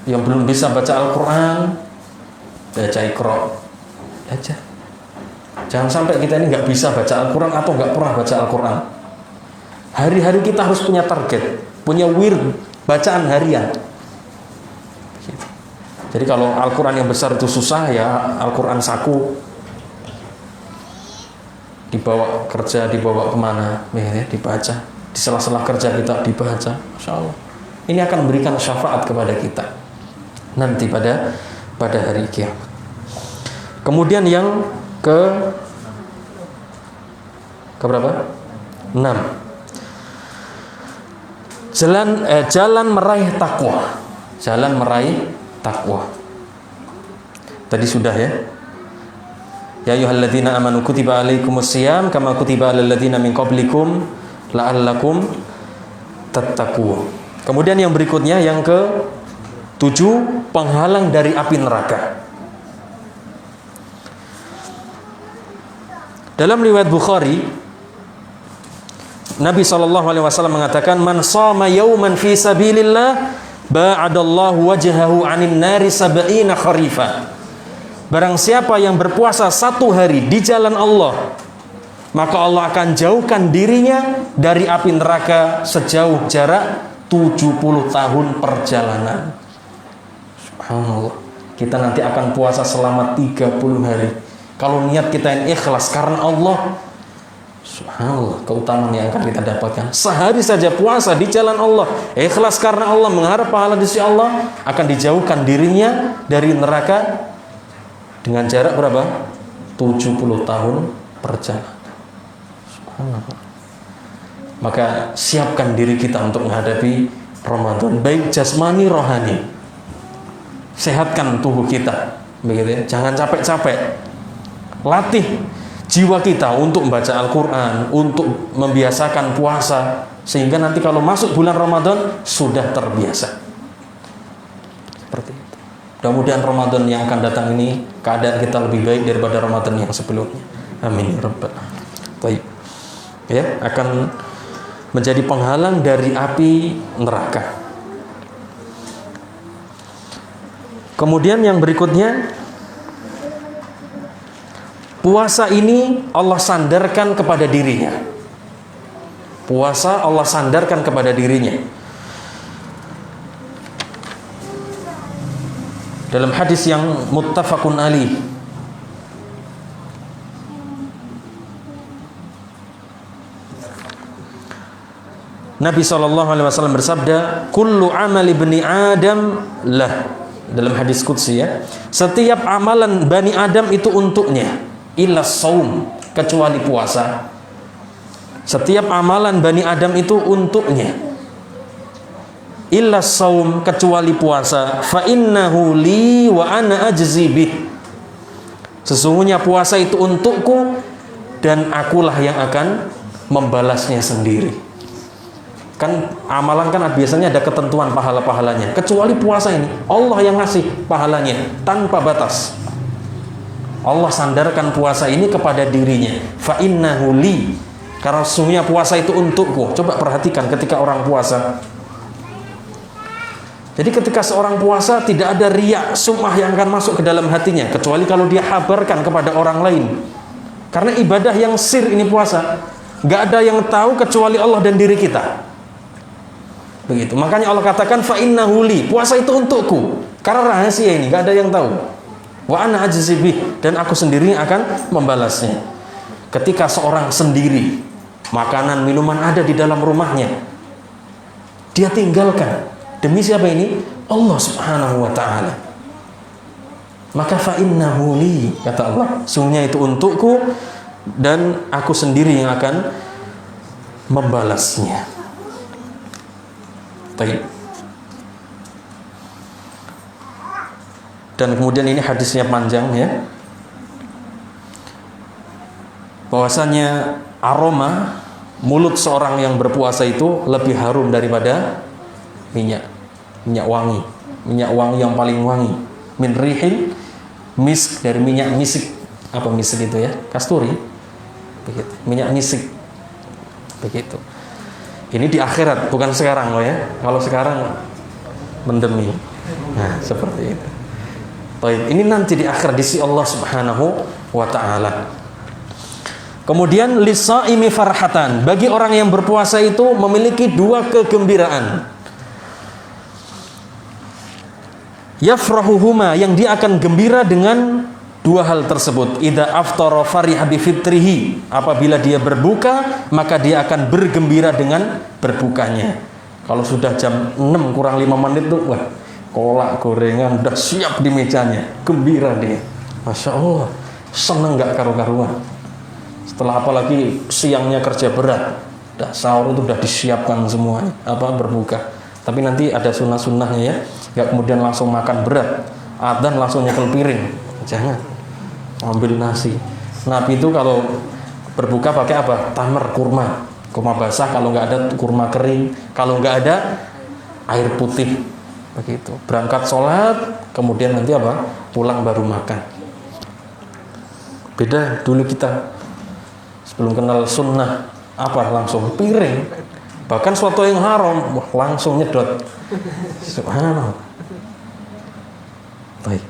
Yang belum bisa baca Al-Qur'an, baca Iqra. Baca. Jangan sampai kita ini nggak bisa baca Al-Qur'an atau nggak pernah baca Al-Qur'an. Hari-hari kita harus punya target, punya wird, bacaan harian. Jadi kalau Al-Qur'an yang besar itu susah, ya Al-Qur'an saku dibawa kerja, dibawa kemana, ya, dibaca. Di sela-sela kerja kita dibaca, Masya Allah. Ini akan memberikan syafaat kepada kita nanti pada hari kiamat. Kemudian yang ke berapa? 6. Jalan meraih takwa. Jalan meraih takwa. Tadi sudah ya. Ya ayyuhalladzina amanu kutiba alaikumusiyam kama kutiba alal ladzina min qablikum la'allakum tattaqun. Kemudian yang berikutnya yang ke-7, penghalang dari api neraka. Dalam riwayat Bukhari, Nabi SAW mengatakan, man shama yawman fi sabilillah ba'adallahu wajhahu 'anil nari sab'ina kharifa. Barang siapa yang berpuasa 1 hari di jalan Allah, maka Allah akan jauhkan dirinya dari api neraka sejauh jarak 70 tahun perjalanan. Subhanallah. Kita nanti akan puasa selama 30 hari. Kalau niat kita yang ikhlas karena Allah, subhanallah, keutamaan yang akan kita dapatkan. Sehari saja puasa di jalan Allah, ikhlas karena Allah, mengharap pahala di sisi Allah, akan dijauhkan dirinya dari neraka dengan jarak berapa? 70 tahun perjalanan. Subhanallah. Maka siapkan diri kita untuk menghadapi Ramadan, baik jasmani rohani. Sehatkan tubuh kita, begitu ya. Jangan capek-capek. Latih jiwa kita untuk membaca Al-Quran, untuk membiasakan puasa, sehingga nanti kalau masuk bulan Ramadan sudah terbiasa. Seperti itu. Mudah-mudahan Ramadan yang akan datang ini keadaan kita lebih baik daripada Ramadan yang sebelumnya. Amin ya rabbal alamin. Baik. Ya, akan menjadi penghalang dari api neraka. Kemudian yang berikutnya, puasa ini Allah sandarkan kepada dirinya. Puasa Allah sandarkan kepada dirinya. Dalam hadis yang muttafaqun alaih, Nabi SAW bersabda, kullu amali bani Adam lah. Dalam hadis qudsi ya, setiap amalan Bani Adam itu untuknya, illa saum, kecuali puasa. Setiap amalan Bani Adam itu untuknya, illa saum, kecuali puasa. Fa innahu li wa ana ajzi bih. Sesungguhnya puasa itu untukku dan akulah yang akan membalasnya sendiri. Kan amalan kan biasanya ada ketentuan pahala-pahalanya, kecuali puasa ini Allah yang ngasih pahalanya tanpa batas. Allah sandarkan puasa ini kepada dirinya, fa innahu li, karena sesungguhnya puasa itu untukku. Coba perhatikan ketika orang puasa. Jadi ketika seorang puasa tidak ada riya, sum'ah yang akan masuk ke dalam hatinya, kecuali kalau dia habarkan kepada orang lain. Karena ibadah yang sir ini puasa, gak ada yang tahu kecuali Allah dan diri kita. Begitu. Makanya Allah katakan fa innahu li, puasa itu untukku. Karena rahasia ini gak ada yang tahu. Wa ana ajzi bih, dan aku sendiri akan membalasnya. Ketika seorang sendiri, makanan, minuman ada di dalam rumahnya, dia tinggalkan. Demi siapa ini? Allah Subhanahu wa ta'ala. Maka fa innahu li, kata Allah, sungguhnya itu untukku dan aku sendiri yang akan membalasnya. Baik. Dan kemudian ini hadisnya panjang ya, bahwasanya aroma mulut seorang yang berpuasa itu lebih harum daripada minyak wangi yang paling wangi. Min rihil misk, dari minyak misik. Apa misik itu ya? Kasturi. Begitu. Minyak misik. Begitu. Ini di akhirat, bukan sekarang loh ya. Kalau sekarang mendemi. Nah, seperti itu. Baik, ini nanti di akhir di sisi Allah Subhanahu wa ta'ala. Kemudian lisaimi farhatan, bagi orang yang berpuasa itu memiliki 2 kegembiraan. Yafrahuhuma, yang dia akan gembira dengan 2 hal tersebut. Idza aftara fariha bi fitrihi, apabila dia berbuka maka dia akan bergembira dengan berbukanya. Kalau sudah jam 6 kurang 5 menit tuh, wah, kolak gorengan udah siap di mejanya, gembira dia. Masya Allah, seneng gak karu-karuan. Setelah apalagi siangnya kerja berat, udah sahur itu udah disiapkan semuanya, berbuka. Tapi nanti ada sunnah-sunnahnya ya, gak kemudian langsung makan berat, adzan langsung nyekel piring, jangan. Ambil nasi. Nabi itu kalau berbuka pakai apa? Tamar, kurma basah, kalau nggak ada kurma kering, kalau nggak ada air putih. Begitu. Berangkat sholat, kemudian nanti pulang baru makan. Beda dulu kita. belum kenal sunnah apa langsung piring, bahkan suatu yang haram langsung nyedot. Subhanallah. Baik,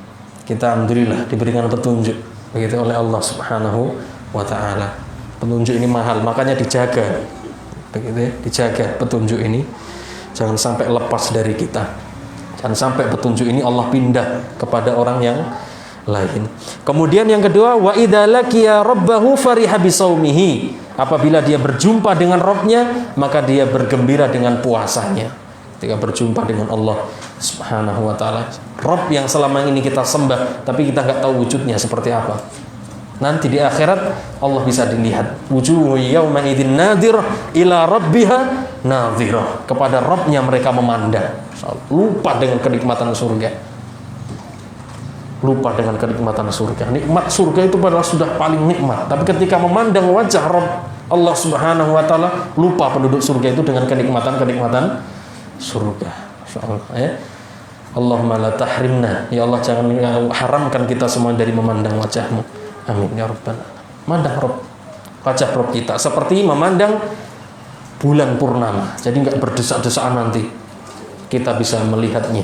kita alhamdulillah diberikan petunjuk begitu oleh Allah Subhanahu wa taala. Petunjuk ini mahal, makanya dijaga. Begitu ya, dijaga petunjuk ini. Jangan sampai lepas dari kita. Jangan sampai petunjuk ini Allah pindah kepada orang yang lain. Kemudian yang kedua, wa idza laqiya rabbahu fariha bisaumihi. Apabila dia berjumpa dengan Rabbnya, maka dia bergembira dengan puasanya. Ketika berjumpa dengan Allah Subhanahu wa taala, Rabb yang selama ini kita sembah tapi kita nggak tahu wujudnya seperti apa. Nanti di akhirat Allah bisa dilihat. Wujuhu yauma idzin nadhirah ila rabbiha nadhirah. Kepada Rabbnya mereka memandang. Lupa dengan kenikmatan surga. Lupa dengan kenikmatan surga. Nikmat surga itu padahal sudah paling nikmat. Tapi ketika memandang wajah Rabb Allah Subhanahu wa taala, lupa penduduk surga itu dengan kenikmatan-kenikmatan surga. Insyaallah ya. Allahumma la tahrimna. Ya Allah, jangan haramkan kita semua dari memandang wajah-Mu. Amin ya rabbal alamin. Mandang Rabb, wajah Rabb kita seperti memandang bulan purnama. Jadi enggak berdesak-desaan nanti kita bisa melihatnya.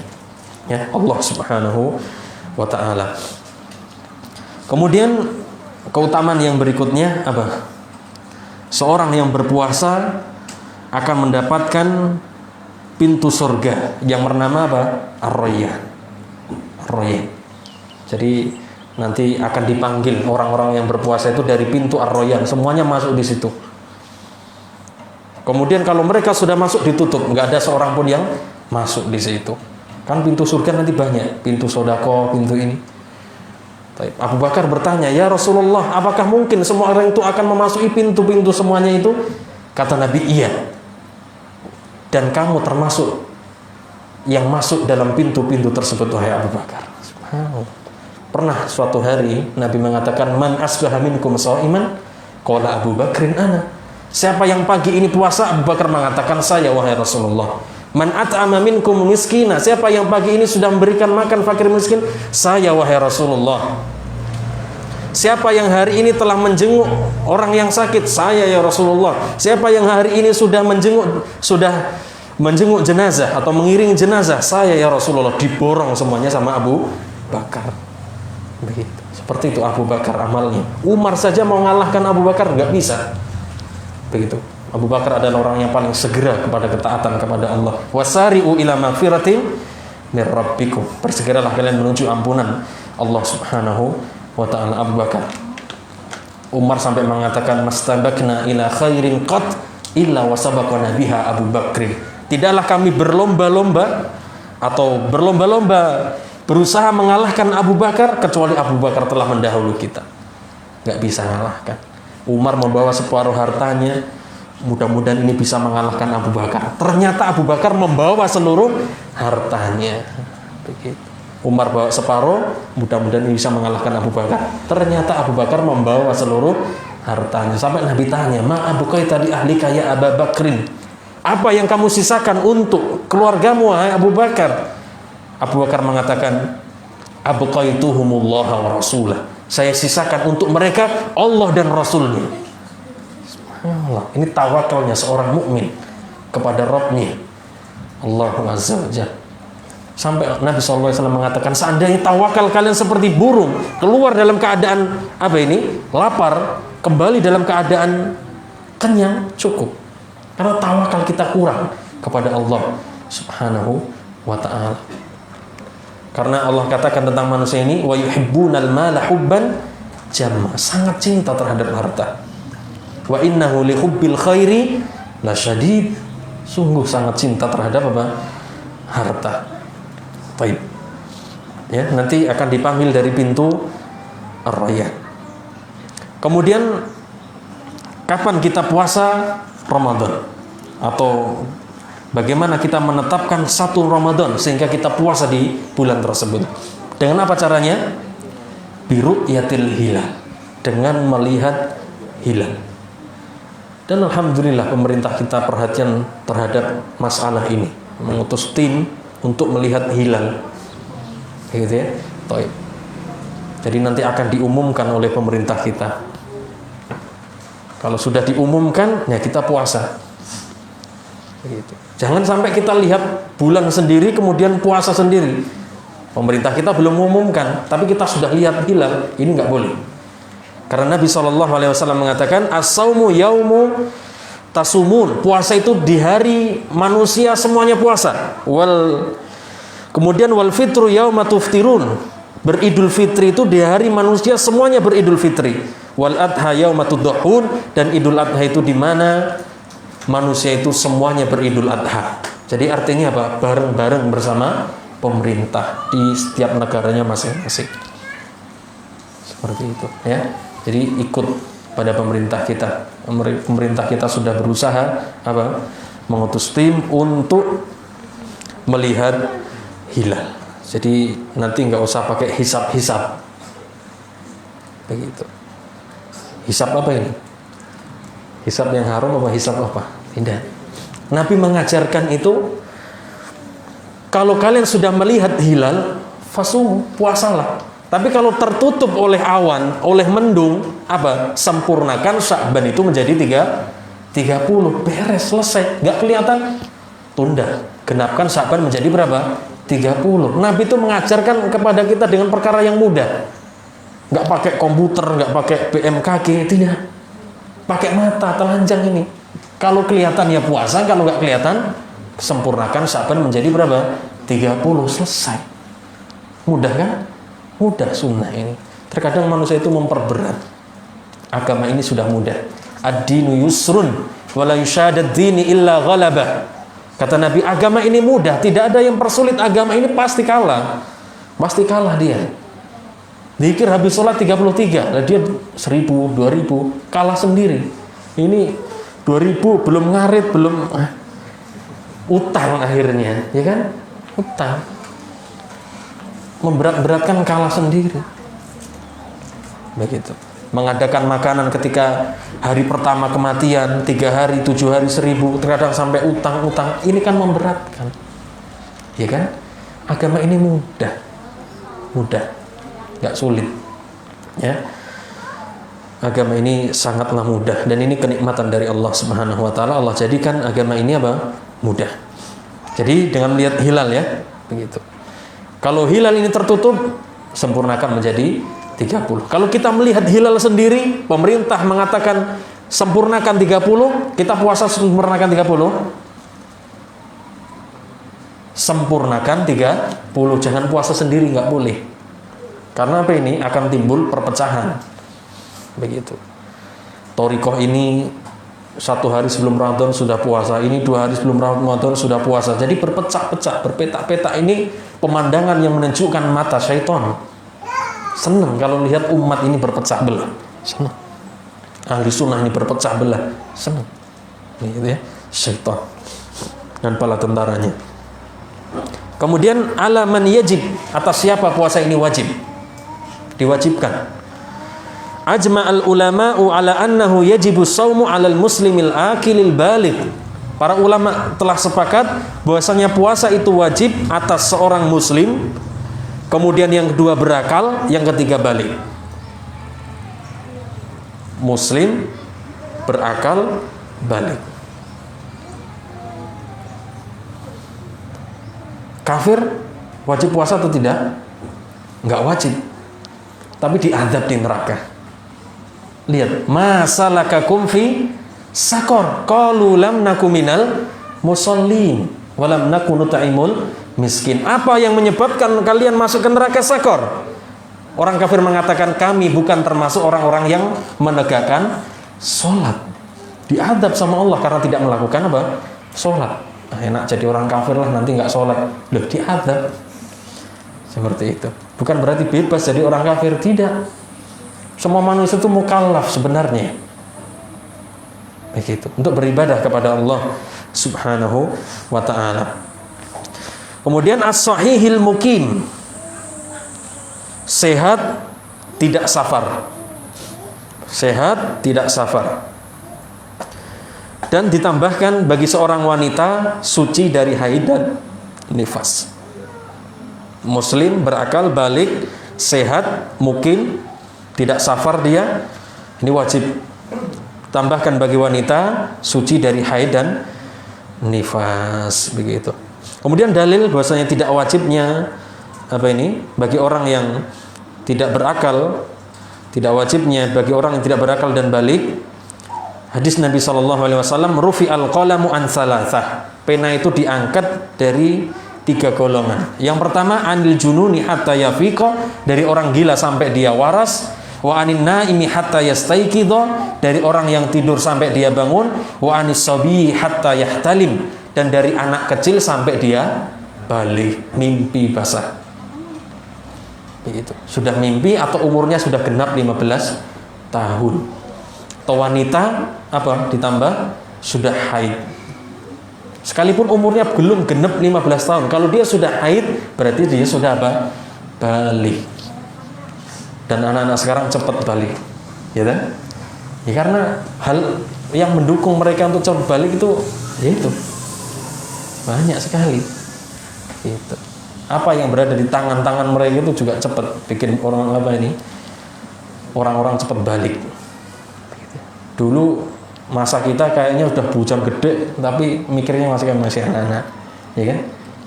Ya, Allah Subhanahu wa ta'ala. Kemudian keutamaan yang berikutnya apa? Seorang yang berpuasa akan mendapatkan pintu surga yang bernama apa? Ar-Rayyan. Ar-Rayyan. Jadi nanti akan dipanggil orang-orang yang berpuasa itu dari pintu Ar-Rayyan, semuanya masuk di situ. Kemudian kalau mereka sudah masuk ditutup, nggak ada seorang pun yang masuk di situ. Kan pintu surga nanti banyak, pintu sodako, pintu ini. Abu Bakar bertanya, ya Rasulullah, apakah mungkin semua orang itu akan memasuki pintu-pintu semuanya itu? Kata Nabi, iya. Dan kamu termasuk yang masuk dalam pintu-pintu tersebut, wahai Abu Bakar. Subhanallah. Pernah suatu hari Nabi mengatakan, man asbaha minkum sha'iman, qala Abu Bakrin ana. Siapa yang pagi ini puasa? Abu Bakar mengatakan, saya wahai Rasulullah. Man at'ama minkum miskina, siapa yang pagi ini sudah memberikan makan fakir miskin? Saya wahai Rasulullah. Siapa yang hari ini telah menjenguk orang yang sakit? Saya ya Rasulullah. Siapa yang hari ini sudah menjenguk jenazah atau mengiring jenazah? Saya ya Rasulullah. Diborong semuanya sama Abu Bakar. Begitu. Seperti itu Abu Bakar amalnya. Umar saja mau ngalahkan Abu Bakar nggak bisa. Begitu. Abu Bakar adalah orang yang paling segera kepada ketaatan kepada Allah. Wasari'u ila magfiratin mir rabbikum. Bersegeralah kalian menuju ampunan Allah Subhanahu wa ta'ala. Abu Bakar. Umar sampai mengatakan mastabakna ila khairin qat illa wasabaqana biha Abu Bakrin. Tidaklah kami berlomba-lomba atau berlomba-lomba berusaha mengalahkan Abu Bakar kecuali Abu Bakar telah mendahului kita. Enggak bisa mengalahkan. Umar membawa separuh hartanya, mudah-mudahan ini bisa mengalahkan Abu Bakar. Ternyata Abu Bakar membawa seluruh hartanya. Begitu. Umar bawa separuh, mudah-mudahan ini bisa mengalahkan Abu Bakar. Ternyata Abu Bakar membawa seluruh hartanya. Sampai Nabi tanya, ma abuqaita li ahlika ya Abu Bakrin? Apa yang kamu sisakan untuk keluargamu wahai Abu Bakar? Abu Bakar mengatakan, abuqaituhumullah wa rasulah. Saya sisakan untuk mereka Allah dan Rasulnya. Allah. Ini tawakalnya seorang mukmin kepada Rabbnya Allahu Azza wa Jalla. Sampai Nabi SAW mengatakan, seandainya tawakal kalian seperti burung, keluar dalam keadaan apa ini? Lapar, kembali dalam keadaan kenyang, cukup. Karena tawakal kita kurang kepada Allah Subhanahu wa ta'ala. Karena Allah katakan tentang manusia ini, wa yuhibbunal mala hubban jamma, sangat cinta terhadap harta. Wa innahu li hubbil khairi lasyadid, sungguh sangat cinta terhadap apa? Harta. Baik. Ya, nanti akan dipanggil dari pintu Ar-Rayyan. Kemudian kapan kita puasa Ramadan? Atau bagaimana kita menetapkan satu Ramadan sehingga kita puasa di bulan tersebut? Dengan apa caranya? Biru'yatil hilal, dengan melihat hilal. Dan alhamdulillah pemerintah kita perhatian terhadap masalah ini, mengutus tim untuk melihat hilal, gitu ya. Baik. Jadi nanti akan diumumkan oleh pemerintah kita. Kalau sudah diumumkan, ya kita puasa. Begitu. Jangan sampai kita lihat bulan sendiri kemudian puasa sendiri. Pemerintah kita belum mengumumkan, tapi kita sudah lihat hilal. Ini nggak boleh. Karena Nabi SAW mengatakan, as-saumu yaumu tasumun. Puasa itu di hari manusia semuanya puasa. Kemudian wal fitru yauma tuftirun. Beridul fitri itu di hari manusia semuanya beridul fitri. Wal adha yauma tudhun. Dan idul adha itu di mana manusia itu semuanya beridul adha. Jadi artinya apa? Bareng-bareng bersama pemerintah di setiap negaranya masing-masing. Seperti itu, ya. Jadi ikut pada pemerintah kita. Pemerintah kita sudah berusaha apa? Mengutus tim untuk melihat hilal. Jadi nanti nggak usah pakai hisab-hisab. Begitu. Hisab apa ini? Hisab yang haram apa hisab apa? Tidak. Nabi mengajarkan itu, kalau kalian sudah melihat hilal, fasum, puasalah. Tapi kalau tertutup oleh awan, oleh mendung, apa? Sempurnakan Sya'ban itu menjadi 30. Beres, selesai. Nggak kelihatan, tunda. Genapkan Sya'ban menjadi berapa? 30. Nabi itu mengajarkan kepada kita dengan perkara yang mudah. Nggak pakai komputer, nggak pakai BMKG, tidak. Pakai mata, telanjang ini. Kalau kelihatan ya puasa, kalau nggak kelihatan, sempurnakan Sya'ban menjadi berapa? 30, selesai. Mudah kan? Mudah sunnah ini. Terkadang manusia itu memperberat. Agama ini sudah mudah. Ad-dinu yusrun wala yushadad dini illa ghalabah. Kata Nabi, agama ini mudah, tidak ada yang persulit. Agama ini pasti kalah. Pasti kalah dia. Zikir habis sholat 33, lah dia 1000, 2000, kalah sendiri. Ini 2000 belum ngarit, belum utang akhirnya, ya kan? Utang. Memberat-beratkan, kalah sendiri. Begitu. Mengadakan makanan ketika hari pertama kematian, 3 hari, 7 hari, 1000, terkadang sampai utang-utang. Ini kan memberatkan, ya kan? Agama ini mudah, nggak sulit, ya. Agama ini sangatlah mudah, dan ini kenikmatan dari Allah Subhanahu Wa Taala. Allah jadikan agama ini apa? Mudah. Jadi dengan melihat hilal, ya, begitu. Kalau hilal ini tertutup, sempurnakan menjadi 30. Kalau kita melihat hilal sendiri, pemerintah mengatakan sempurnakan 30, kita puasa sempurnakan 30. Sempurnakan 30, jangan puasa sendiri, nggak boleh. Karena apa ini? Akan timbul perpecahan. Begitu. Thariqah ini 1 hari sebelum Ramadan sudah puasa, ini 2 hari sebelum Ramadan sudah puasa. Jadi berpecah-pecah, berpetak-petak. Ini pemandangan yang menunjukkan mata syaitan. Senang kalau lihat umat ini berpecah belah. Senang. Ahli sunnah ini berpecah belah. Senang. Gitu ya. Syaitan dan bala tentaranya. Kemudian ala man yajib, atas siapa puasa ini wajib? Diwajibkan. Ajma'al ulama'u ala annahu yajibu shaumu 'alal muslimil akilil baligh. Para ulama telah sepakat bahwasanya puasa itu wajib atas seorang muslim, kemudian yang kedua berakal, yang ketiga baligh. Muslim, berakal, baligh. Kafir wajib puasa atau tidak? Enggak wajib. Tapi diazab di neraka. Lihat, masalakakum fi sakor, qalu lam naku minal musallin wa lam naku nut'imul miskin. Apa yang menyebabkan kalian masuk ke neraka sakor? Orang kafir mengatakan, kami bukan termasuk orang-orang yang menegakkan sholat. Diadab sama Allah karena tidak melakukan apa? Sholat. Enak jadi orang kafir lah, nanti nggak sholat. Loh, diadab. Seperti itu. Bukan berarti bebas jadi orang kafir, tidak. Semua manusia itu mukallaf sebenarnya. Begitu. Untuk beribadah kepada Allah Subhanahu wa ta'ala. Kemudian as-sahihil mukim. Sehat, tidak safar. Sehat, tidak safar. Dan ditambahkan bagi seorang wanita suci dari haid dan nifas. Muslim, berakal, balik, sehat, mukim, tidak safar dia, ini wajib. tambahkan bagi wanita suci dari haid dan nifas, begitu. Kemudian dalil bahwasanya tidak wajibnya bagi orang yang tidak berakal, tidak wajibnya bagi orang yang tidak berakal dan balik. Hadis Nabi SAW, rufi'al qalamu an thalathah. Pena itu diangkat dari 3 golongan. Yang pertama, anil jununi hatta yafiqa, dari orang gila sampai dia waras. Wa anin naimi hatta yastaiqidha, dari orang yang tidur sampai dia bangun. Wa anis sabi hatta yahtalim, dan dari anak kecil sampai dia balik, mimpi basah. Begitu. Sudah mimpi atau umurnya sudah genap 15 tahun. Atau wanita ditambah sudah haid. Sekalipun umurnya belum genap 15 tahun, kalau dia sudah haid berarti dia sudah balik. Dan anak-anak sekarang cepat balik, ya kan? Ya karena hal yang mendukung mereka untuk cepat balik itu banyak sekali. Itu. Apa yang berada di tangan-tangan mereka itu juga cepat bikin orang-orang cepat balik. Dulu masa kita kayaknya udah bujang gede, tapi mikirnya masih anak-anak, ya kan?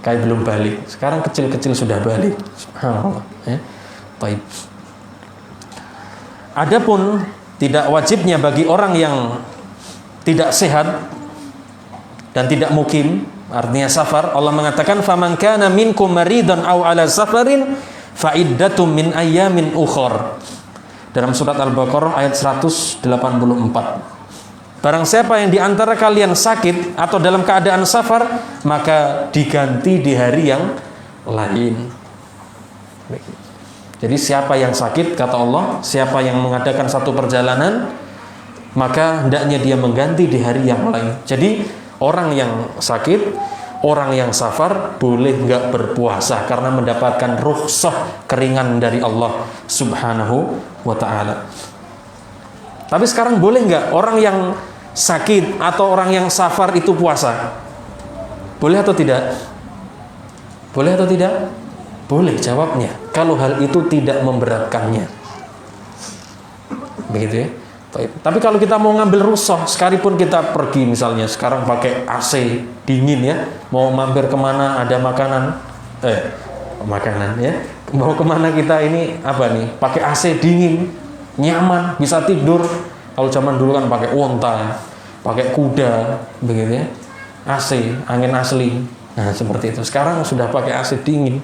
Kayak belum balik. Sekarang kecil-kecil sudah balik. Subhanallah. Ya. Baik. Adapun tidak wajibnya bagi orang yang tidak sehat dan tidak mukim, artinya safar, Allah mengatakan faman kana minkum maridan aw ala safarin fa iddatum min ayyamin ukhra. Dalam surat Al-Baqarah ayat 184. Barang siapa yang di antara kalian sakit atau dalam keadaan safar, maka diganti di hari yang lain. Jadi siapa yang sakit, kata Allah, siapa yang mengadakan satu perjalanan, maka hendaknya dia mengganti di hari yang lain. Jadi orang yang sakit, orang yang safar boleh nggak berpuasa karena mendapatkan rukhsah, keringan dari Allah Subhanahu wa ta'ala. Tapi sekarang boleh nggak orang yang sakit atau orang yang safar itu puasa? Boleh atau tidak? Boleh atau tidak? Boleh jawabnya, kalau hal itu tidak memberatkannya. Begitu ya. Tapi kalau kita mau ngambil rukhsah, sekalipun kita pergi misalnya sekarang pakai AC dingin ya, mau mampir kemana ada makanan ya, mau kemana kita ini pakai AC dingin, nyaman, bisa tidur. Kalau zaman dulu kan pakai onta, pakai kuda, begitu ya, AC, angin asli. Nah seperti itu. Sekarang sudah pakai AC dingin.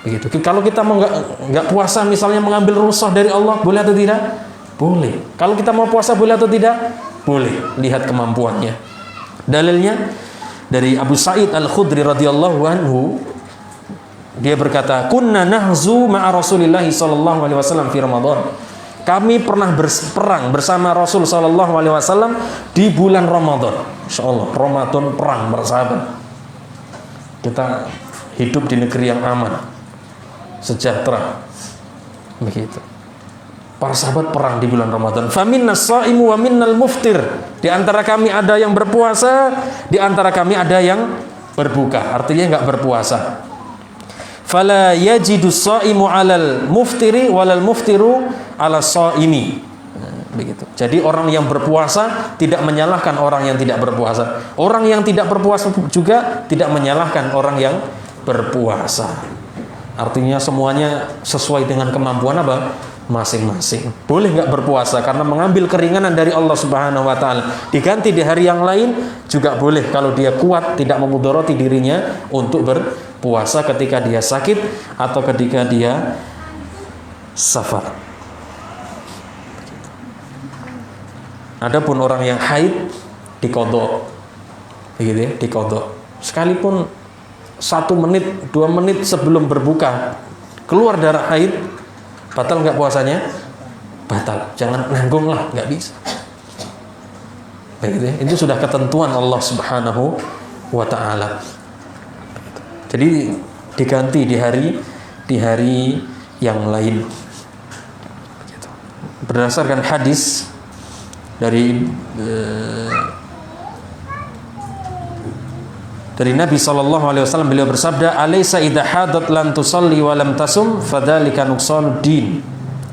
Begitu. Kalau kita mau nggak puasa misalnya mengambil rukhsah dari Allah, boleh atau tidak? Boleh. Kalau kita mau puasa boleh atau tidak? Boleh. Lihat kemampuannya. Dalilnya dari Abu Sa'id Al-Khudri radhiyallahu anhu, dia berkata, "Kunna nahzu ma'a Rasulillah sallallahu alaihi wasallam fi Ramadan." Kami pernah berperang bersama Rasul sallallahu alaihi wasallam di bulan Ramadan. Insyaallah, Ramadan perang bersahabat. Kita hidup di negeri yang aman, sejahtera, begitu. Para sahabat perang di bulan Ramadan. Faminnas shaimu wa minnal muftir. Di antara kami ada yang berpuasa, di antara kami ada yang berbuka. Artinya enggak berpuasa. Fala yajidus shaimu 'alal muftiri walal muftiru 'alas shaimi. Begitu. Jadi orang yang berpuasa tidak menyalahkan orang yang tidak berpuasa. Orang yang tidak berpuasa juga tidak menyalahkan orang yang berpuasa. Artinya semuanya sesuai dengan kemampuan masing-masing. Boleh nggak berpuasa karena mengambil keringanan dari Allah Subhanahu wa ta'ala. Diganti di hari yang lain juga boleh kalau dia kuat, tidak memudarati dirinya untuk berpuasa ketika dia sakit atau ketika dia safar. Adapun orang yang haid diqadha. Begitu ya, diqadha. Sekalipun 1 menit, 2 menit sebelum berbuka keluar darah haid, batal nggak puasanya? Batal. Jangan nanggung lah, nggak bisa. Begitu ya. Itu sudah ketentuan Allah Subhanahu wa ta'ala. Jadi diganti di hari yang lain. Begitu. Berdasarkan hadis dari Nabi SAW, beliau bersabda, "Alaysa idza hadat lam tusalli wa lam tasum fadzalika nuqsanuddin."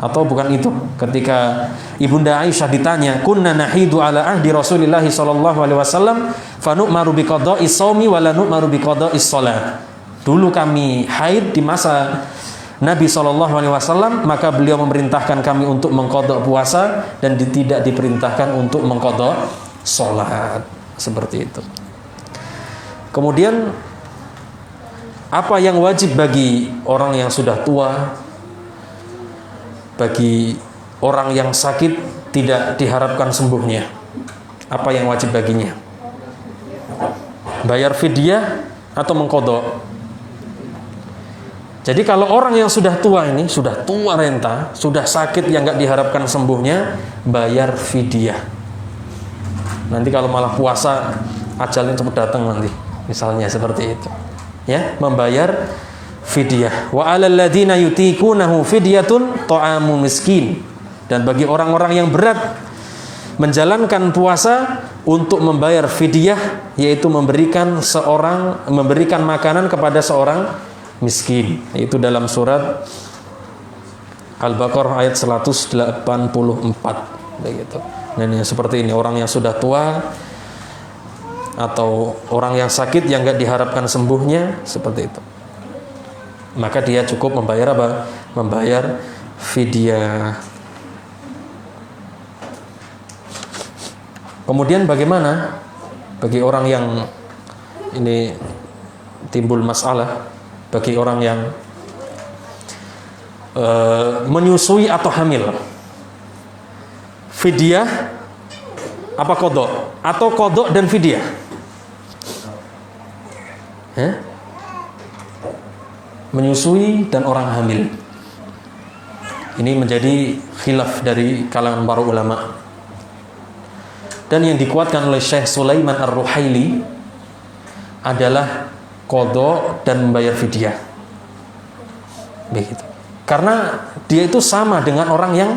Atau bukan itu, ketika Ibunda Aisyah ditanya, kunna nahidu ala ahdi Rasulillah sallallahu alaihi wasallam fa nu'maru bi qada'i shaumi wa la nu'maru bi qada'is shalah. Dulu kami haid di masa Nabi sallallahu alaihi wasallam, maka beliau memerintahkan kami untuk mengqadha puasa dan tidak diperintahkan untuk mengqadha salat. Seperti itu. Kemudian apa yang wajib bagi orang yang sudah tua, bagi orang yang sakit tidak diharapkan sembuhnya? Apa yang wajib baginya? Bayar fidyah atau mengqadha? Jadi kalau orang yang sudah tua ini, sudah tua renta, sudah sakit yang nggak diharapkan sembuhnya, bayar fidyah. Nanti kalau malah puasa, ajalnya cepat datang nanti, misalnya seperti itu. Ya, membayar fidyah. Wa 'alal ladzina yutiqunahu fidyatun ta'amu miskin. Dan bagi orang-orang yang berat menjalankan puasa, untuk membayar fidyah, yaitu memberikan makanan kepada seorang miskin. Itu dalam surat Al-Baqarah ayat 184 begitu. Dan yang seperti ini, orang yang sudah tua atau orang yang sakit yang enggak diharapkan sembuhnya, seperti itu, maka dia cukup membayar apa? Membayar fidyah. Kemudian bagaimana bagi orang yang ini timbul masalah, bagi orang yang menyusui atau hamil? Fidyah apa qadha? Atau qadha dan fidyah? Menyusui dan orang hamil. Ini menjadi khilaf dari kalangan para ulama. Dan yang dikuatkan oleh Syekh Sulaiman Ar-Ruhaili adalah qadha dan membayar fidyah. Begitu. Karena dia itu sama dengan orang yang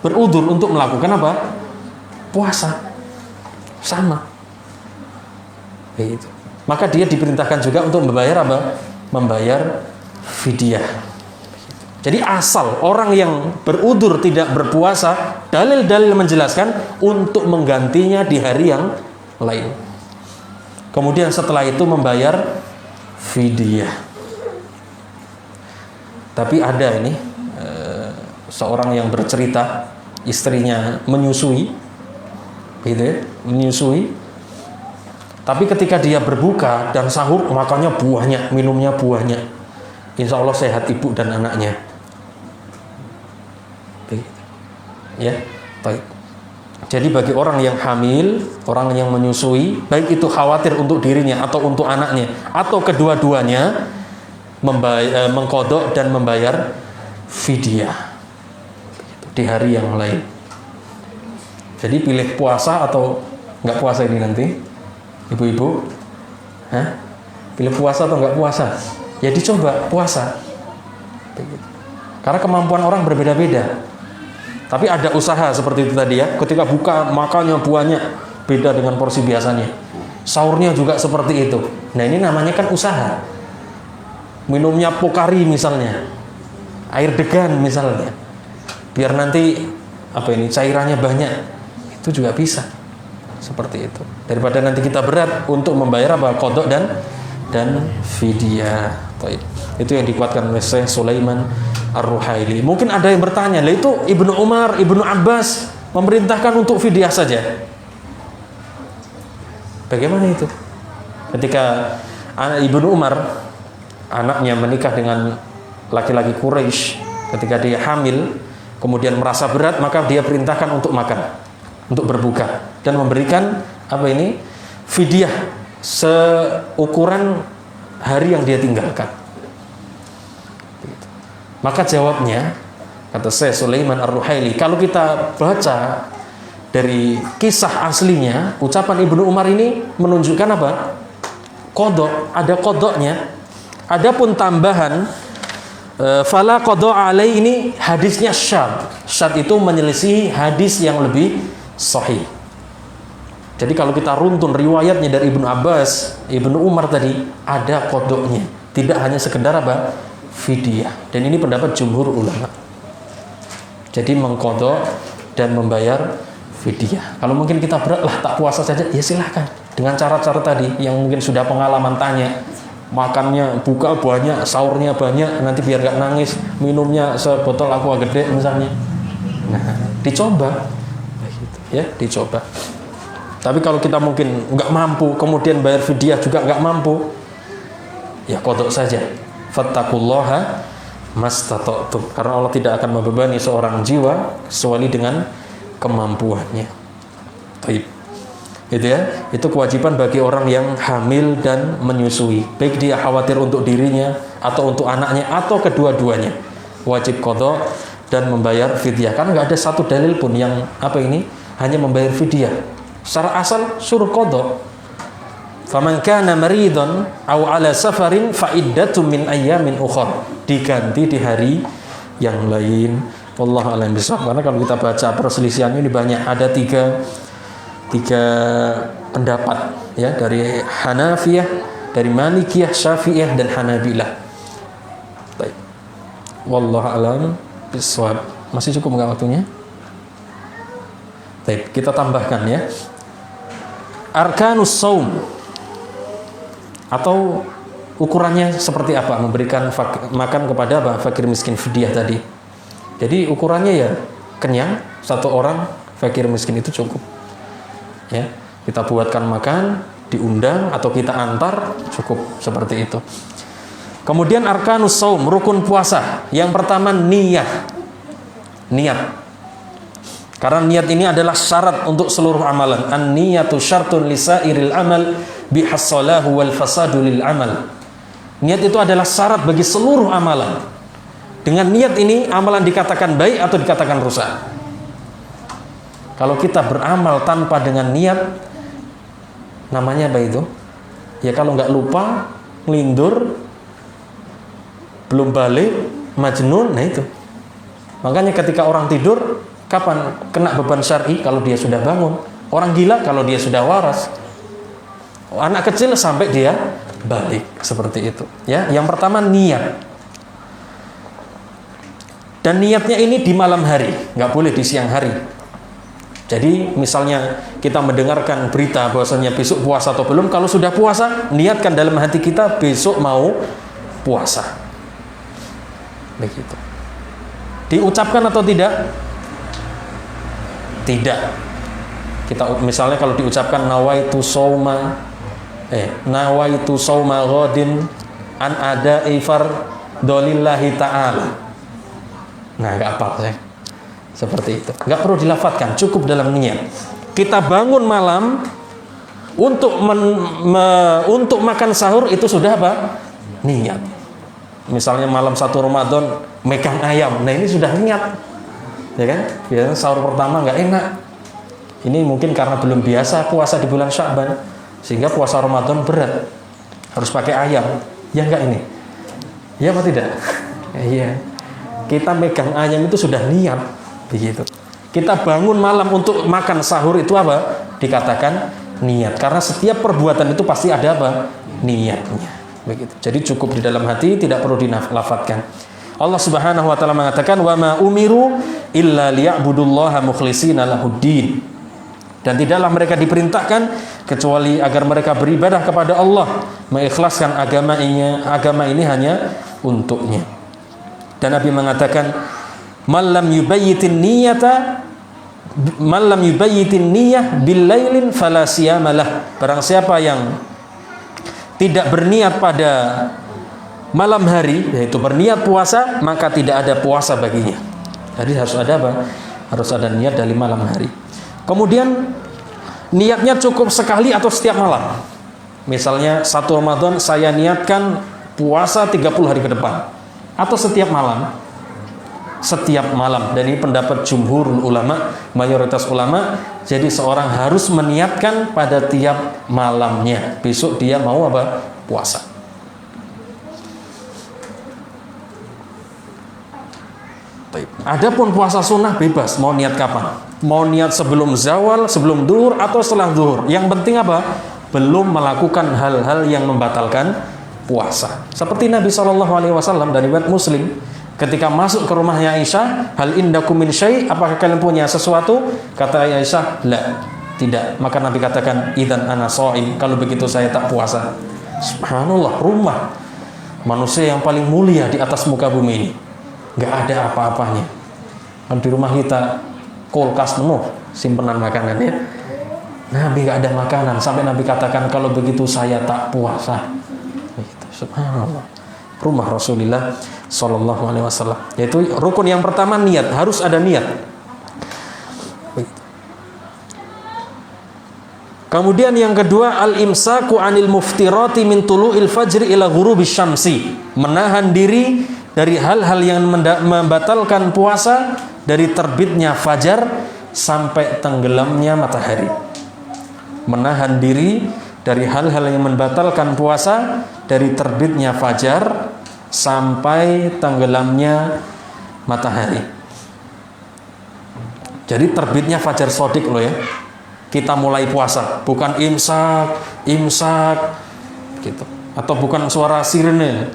berudzur untuk melakukan apa? Puasa. Sama. Begitu. Maka dia diperintahkan juga untuk membayar apa? Membayar fidyah. Jadi asal orang yang berudzur tidak berpuasa, dalil-dalil menjelaskan untuk menggantinya di hari yang lain. Kemudian setelah itu membayar fidyah. Tapi ada ini seorang yang bercerita istrinya menyusui, gitu ya, menyusui. Tapi ketika dia berbuka dan sahur, makannya buahnya, minumnya buahnya, insya Allah sehat ibu dan anaknya. Ya, baik. Jadi bagi orang yang hamil, orang yang menyusui, baik itu khawatir untuk dirinya atau untuk anaknya, atau kedua-duanya, mengqadha dan membayar fidyah di hari yang lain. Jadi pilih puasa atau nggak puasa ini nanti, ibu-ibu, pilih puasa atau nggak puasa? Ya dicoba puasa. Karena kemampuan orang berbeda-beda. Tapi ada usaha seperti itu tadi ya. Ketika buka makannya buahnya beda dengan porsi biasanya. Sahurnya juga seperti itu. Nah ini namanya kan usaha. Minumnya Pocari misalnya, air degan misalnya, biar nanti cairannya banyak. Itu juga bisa. Seperti itu. Daripada nanti kita berat untuk membayar apa? Qadha dan fidyah. Itu yang dikuatkan oleh Syekh Sulaiman Ar-Ruhaili. Mungkin ada yang bertanya, lah itu Ibnu Umar, Ibnu Abbas memerintahkan untuk fidyah saja. Bagaimana itu? Ketika Ibnu Umar, anaknya menikah dengan laki-laki Quraisy, ketika dia hamil, kemudian merasa berat, maka dia perintahkan untuk makan, untuk berbuka dan memberikan fidyah seukuran hari yang dia tinggalkan. Maka jawabnya, kata Syekh Sulaiman Ar-Ruhaili, kalau kita baca dari kisah aslinya, ucapan Ibnu Umar ini menunjukkan apa? Qadha, ada qadhanya. Adapun tambahan fala qadha alai, ini hadisnya syadz. Syadz itu menyelisihi hadis yang lebih sahih. Jadi kalau kita runtun riwayatnya dari Ibnu Abbas, Ibnu Umar tadi, ada qadhanya. Tidak hanya sekedar fidyah. Dan ini pendapat jumhur ulama. Jadi mengqadha dan membayar fidyah. Kalau mungkin kita berat lah tak puasa saja, ya silahkan dengan cara-cara tadi yang mungkin sudah pengalaman tanya, makannya buka banyak, sahurnya banyak, nanti biar gak nangis, minumnya sebotol aqua gede misalnya. Nah, dicoba, ya dicoba. Tapi kalau kita mungkin nggak mampu, kemudian bayar fidyah juga nggak mampu, ya qadha saja. Fattaqullaha mastata'tum, karena Allah tidak akan membebani seorang jiwa kecuali dengan kemampuannya. Baik. Itu ya, itu kewajiban bagi orang yang hamil dan menyusui, baik dia khawatir untuk dirinya atau untuk anaknya atau kedua-duanya, wajib qadha dan membayar fidyah. Karena nggak ada satu dalil pun yang hanya membayar fidyah. Secara asal suruh qadha. Faman kana maridan aw ala safarin fa iddatun min ayyamin ukhra, diganti di hari yang lain. Wallahu a'lam bishawab. Karena kalau kita baca perselisihan ini banyak, ada tiga pendapat ya, dari Hanafiyah, dari Malikiyah, Syafi'iyah dan Hanabilah. Baik. Wallahu a'lam bishawab. Masih cukup enggak waktunya? Baik, kita tambahkan ya. Arkanus shaum, atau ukurannya seperti apa memberikan makan kepada fakir miskin fidyah tadi. Jadi ukurannya ya kenyang, satu orang fakir miskin itu cukup. Ya, kita buatkan makan, diundang atau kita antar, cukup seperti itu. Kemudian arkanus shaum, rukun puasa. Yang pertama niat. Karena niat ini adalah syarat untuk seluruh amalan. An-niyatu syartun lisairil amal bihassalahu wal fasadu lil amal. Niat itu adalah syarat bagi seluruh amalan. Dengan niat ini amalan dikatakan baik atau dikatakan rusak. Kalau kita beramal tanpa dengan niat, namanya apa itu? Ya kalau nggak lupa, ngelindur, belum balik, majnun, nah itu. Makanya ketika orang tidur, kapan kena beban syar'i? Kalau dia sudah bangun. Orang gila kalau dia sudah waras. Anak kecil sampai dia balik, seperti itu. Ya, yang pertama niat. Dan niatnya ini di malam hari, nggak boleh di siang hari. Jadi misalnya kita mendengarkan berita bahwasanya besok puasa atau belum, kalau sudah puasa, niatkan dalam hati kita besok mau puasa. Begitu. Diucapkan atau tidak? Tidak. Kita misalnya kalau diucapkan nawaitu shauma ghadin an ada'i fardholillahi ta'ala. Nah, enggak apa-apa ya. Seperti itu. Enggak perlu dilafadzkan, cukup dalam niat. Kita bangun malam untuk untuk makan sahur, itu sudah apa? Niat. Misalnya malam 1 Ramadan megang ayam. Nah, ini sudah niat. Ya kan? Biasanya sahur pertama nggak enak. Ini mungkin karena belum biasa puasa di bulan Sya'ban, sehingga puasa Ramadan berat. Harus pakai ayam. Ya enggak ini? Ya apa tidak? Iya. Kita megang ayam itu sudah niat, begitu. Kita bangun malam untuk makan sahur itu apa? Dikatakan niat. Karena setiap perbuatan itu pasti ada apa? Niatnya. Begitu. Jadi cukup di dalam hati, tidak perlu dilafadzkan. Allah Subhanahu wa taala mengatakan wa ma umiru illa liya'budullaha mukhlishina lahuddin. Dan tidaklah mereka diperintahkan kecuali agar mereka beribadah kepada Allah, mengikhlaskan agama ini hanya untuknya. Dan Nabi mengatakan man lam yubayyitin niyyah bil lailin fala siyamalah. Barang siapa yang tidak berniat pada malam hari, yaitu berniat puasa, maka tidak ada puasa baginya. Jadi harus ada apa? Harus ada niat dari malam hari. Kemudian niatnya cukup sekali atau setiap malam. Misalnya 1 Ramadan saya niatkan puasa 30 hari ke depan, atau setiap malam. Setiap malam. Dan ini pendapat jumhurul ulama, mayoritas ulama. Jadi seorang harus meniatkan pada tiap malamnya. Besok dia mau apa? Puasa. Adapun puasa sunnah bebas, mau niat kapan? Mau niat sebelum zawal, sebelum duhur, atau setelah duhur. Yang penting apa? Belum melakukan hal-hal yang membatalkan puasa. Seperti Nabi SAW dari riwayat Muslim, Ketika masuk ke rumahnya Aisyah, hal indakum min syai', apakah kalian punya sesuatu? Kata Aisyah, la, tidak. Maka Nabi katakan, idzan ana shaim, kalau begitu saya tak puasa. Subhanallah, rumah manusia yang paling mulia di atas muka bumi ini, nggak ada apa-apanya. Kan di rumah kita kulkas penuh simpenan makanan ya. Nabi nggak ada makanan, sampai Nabi katakan kalau begitu saya tak puasa. Begitu, subhanallah. Rumah Rasulullah Shallallahu Alaihi Wasallam. Yaitu rukun yang pertama, niat, harus ada niat. Begitu. Kemudian yang kedua, al-imsaku anil muftirati min tulu'il fajri ila ghurubis syamsi, menahan diri dari hal-hal yang membatalkan puasa dari terbitnya fajar sampai tenggelamnya matahari. Menahan diri dari hal-hal yang membatalkan puasa dari terbitnya fajar sampai tenggelamnya matahari. Jadi terbitnya fajar shadiq loh ya, kita mulai puasa, bukan imsak gitu, atau bukan suara sirene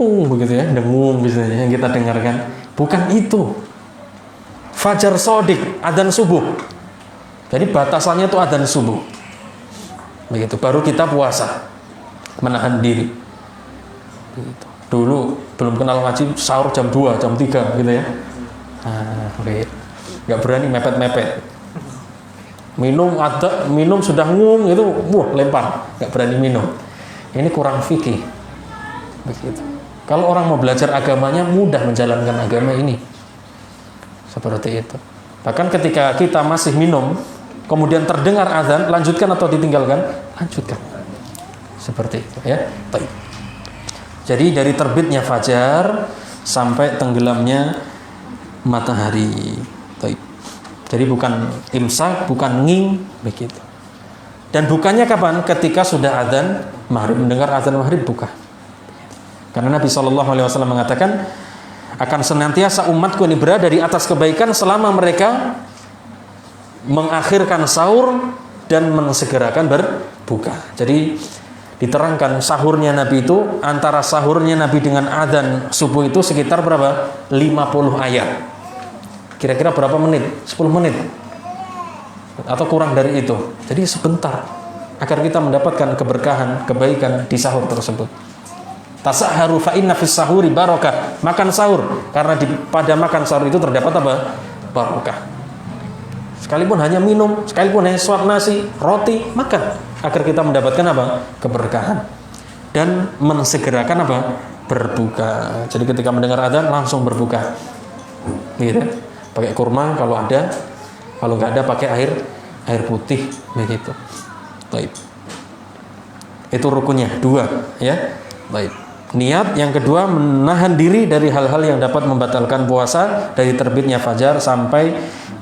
begitu ya, dengung biasanya yang kita dengarkan, bukan itu. Fajar shadiq, adzan subuh. Jadi batasannya itu adzan subuh. Begitu baru kita puasa, menahan diri. Begitu. Dulu belum kenal ngaji, sahur jam 2, jam 3 gitu ya. Nggak berani mepet-mepet. Minum sudah ngung itu, lempar, nggak berani minum. Ini kurang fikih. Begitu. Kalau orang mau belajar agamanya, mudah menjalankan agama ini. Seperti itu. Bahkan ketika kita masih minum, kemudian terdengar azan, lanjutkan atau ditinggalkan? Lanjutkan. Seperti itu ya. Baik. Jadi dari terbitnya fajar sampai tenggelamnya matahari. Baik. Jadi bukan imsak, bukan nging, begitu. Dan bukannya kapan? Ketika sudah adzan maghrib, mendengar adzan maghrib buka. Karena Nabi SAW mengatakan, akan senantiasa umatku ini berada di atas kebaikan selama mereka mengakhirkan sahur dan mensegerakan berbuka. Jadi diterangkan sahurnya Nabi itu, antara sahurnya Nabi dengan adzan subuh itu sekitar berapa? 50 ayat. Kira-kira berapa menit? 10 menit atau kurang dari itu. Jadi sebentar agar kita mendapatkan keberkahan, kebaikan di sahur tersebut. Tasahharu fa inna fis sahuri barakah. Makan sahur, karena pada makan sahur itu terdapat apa? Barakah. Sekalipun hanya minum, sekalipun hanya suap nasi, roti, makan agar kita mendapatkan apa? Keberkahan. Dan mensegerakan apa? Berbuka. Jadi ketika mendengar adzan langsung berbuka. Gitu. Pakai kurma kalau ada, kalau nggak ada pakai air putih begitu. Baik. Itu rukunnya 2 ya. Baik. Niat yang kedua, menahan diri dari hal-hal yang dapat membatalkan puasa dari terbitnya fajar sampai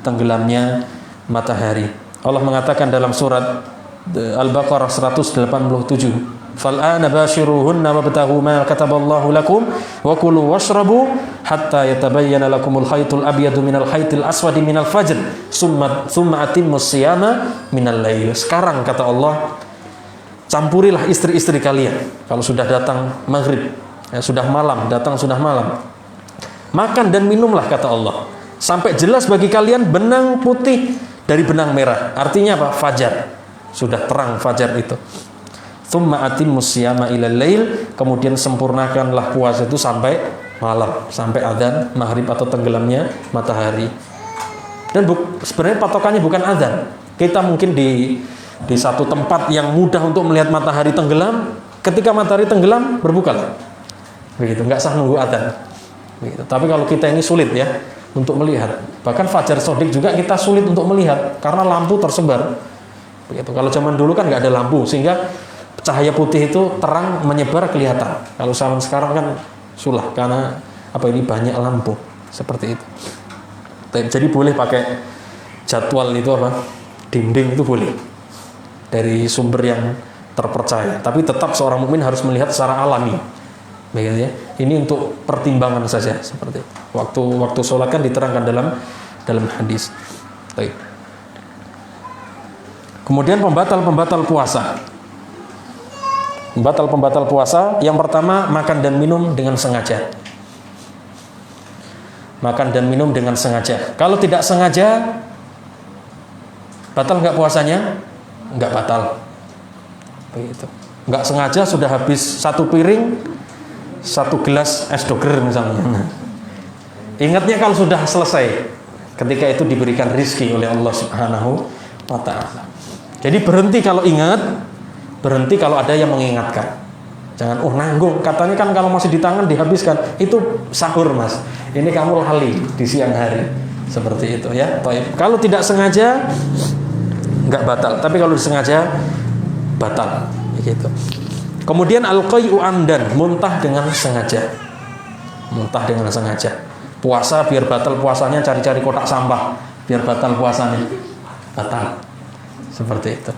tenggelamnya matahari. Allah mengatakan dalam surat Al-Baqarah 187, "Fal'ana bashiruhunna wabtaghu ma kataballahu lakum wa kulu washrabu hatta yatabayyana lakumul khaytul abyadu minal khaytil aswadi minal fajr summa atimmus siyama minal lail." Sekarang kata Allah, campurilah istri-istri kalian kalau sudah datang maghrib, ya, sudah malam, datang sudah malam. Makan dan minumlah kata Allah sampai jelas bagi kalian benang putih dari benang merah. Artinya apa? Fajar. Sudah terang fajar itu. Tsumma atimmus siyama ilal lail, kemudian sempurnakanlah puasa itu sampai malam, sampai adzan maghrib atau tenggelamnya matahari. Dan sebenarnya patokannya bukan adzan. Kita mungkin di satu tempat yang mudah untuk melihat matahari tenggelam, ketika matahari tenggelam berbukalah. Begitu, nggak sah nunggu adzan. Begitu. Tapi kalau kita ini sulit ya untuk melihat. Bahkan fajar shadiq juga kita sulit untuk melihat karena lampu tersebar. Begitu. Kalau zaman dulu kan nggak ada lampu sehingga cahaya putih itu terang menyebar kelihatan. Kalau zaman sekarang kan sulah karena ini banyak lampu seperti itu. Jadi boleh pakai jadwal itu dinding itu boleh dari sumber yang terpercaya. Tapi tetap seorang mukmin harus melihat secara alami. Begitu ya. Ini untuk pertimbangan saja seperti itu. Waktu sholat kan diterangkan dalam hadis. Baik. Kemudian pembatal puasa. Pembatal puasa yang pertama, makan dan minum dengan sengaja. makan dan minum dengan sengaja. Kalau tidak sengaja, batal nggak puasanya? Nggak batal. Begitu. Nggak sengaja sudah habis 1 piring, 1 gelas es doger misalnya. Ingatnya kalau sudah selesai, ketika itu diberikan rizki oleh Allah Subhanahu wa Ta'ala. Jadi berhenti kalau ingat, berhenti kalau ada yang mengingatkan. Jangan nanggung, katanya kan kalau masih di tangan dihabiskan. Itu sahur mas, ini kamu lali di siang hari. Seperti itu ya. Kalau tidak sengaja nggak batal, tapi kalau disengaja batal begitu. Kemudian al-qai'u amdan, muntah dengan sengaja. Muntah dengan sengaja. Puasa biar batal puasanya, cari-cari kotak sampah biar batal puasanya. Batal. Seperti itu.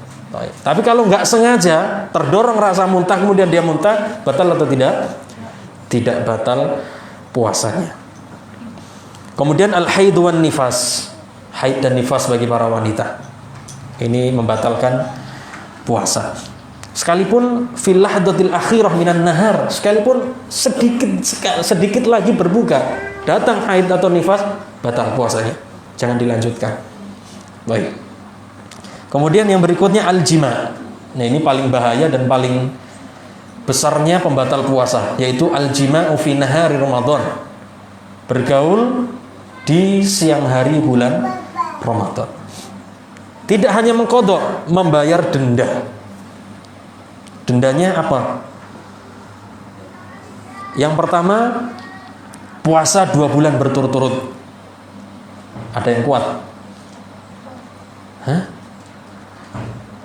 Tapi kalau nggak sengaja terdorong rasa muntah kemudian dia muntah, batal atau tidak? Tidak batal puasanya. Kemudian al-haid wan nifas, haid dan nifas bagi para wanita. Ini membatalkan puasa. Sekalipun fil lahdatil akhirah minan nahar, sekalipun sedikit lagi berbuka, datang haid atau nifas, batal puasanya. Jangan dilanjutkan. Baik. Kemudian yang berikutnya al-jima. Nah, ini paling bahaya dan paling besarnya pembatal puasa, yaitu al-jima'u fi nahari Ramadan. Bergaul di siang hari bulan Ramadan. Tidak hanya mengqadha, membayar denda. Dendanya apa? Yang pertama, puasa 2 bulan berturut-turut. Ada yang kuat? Hah?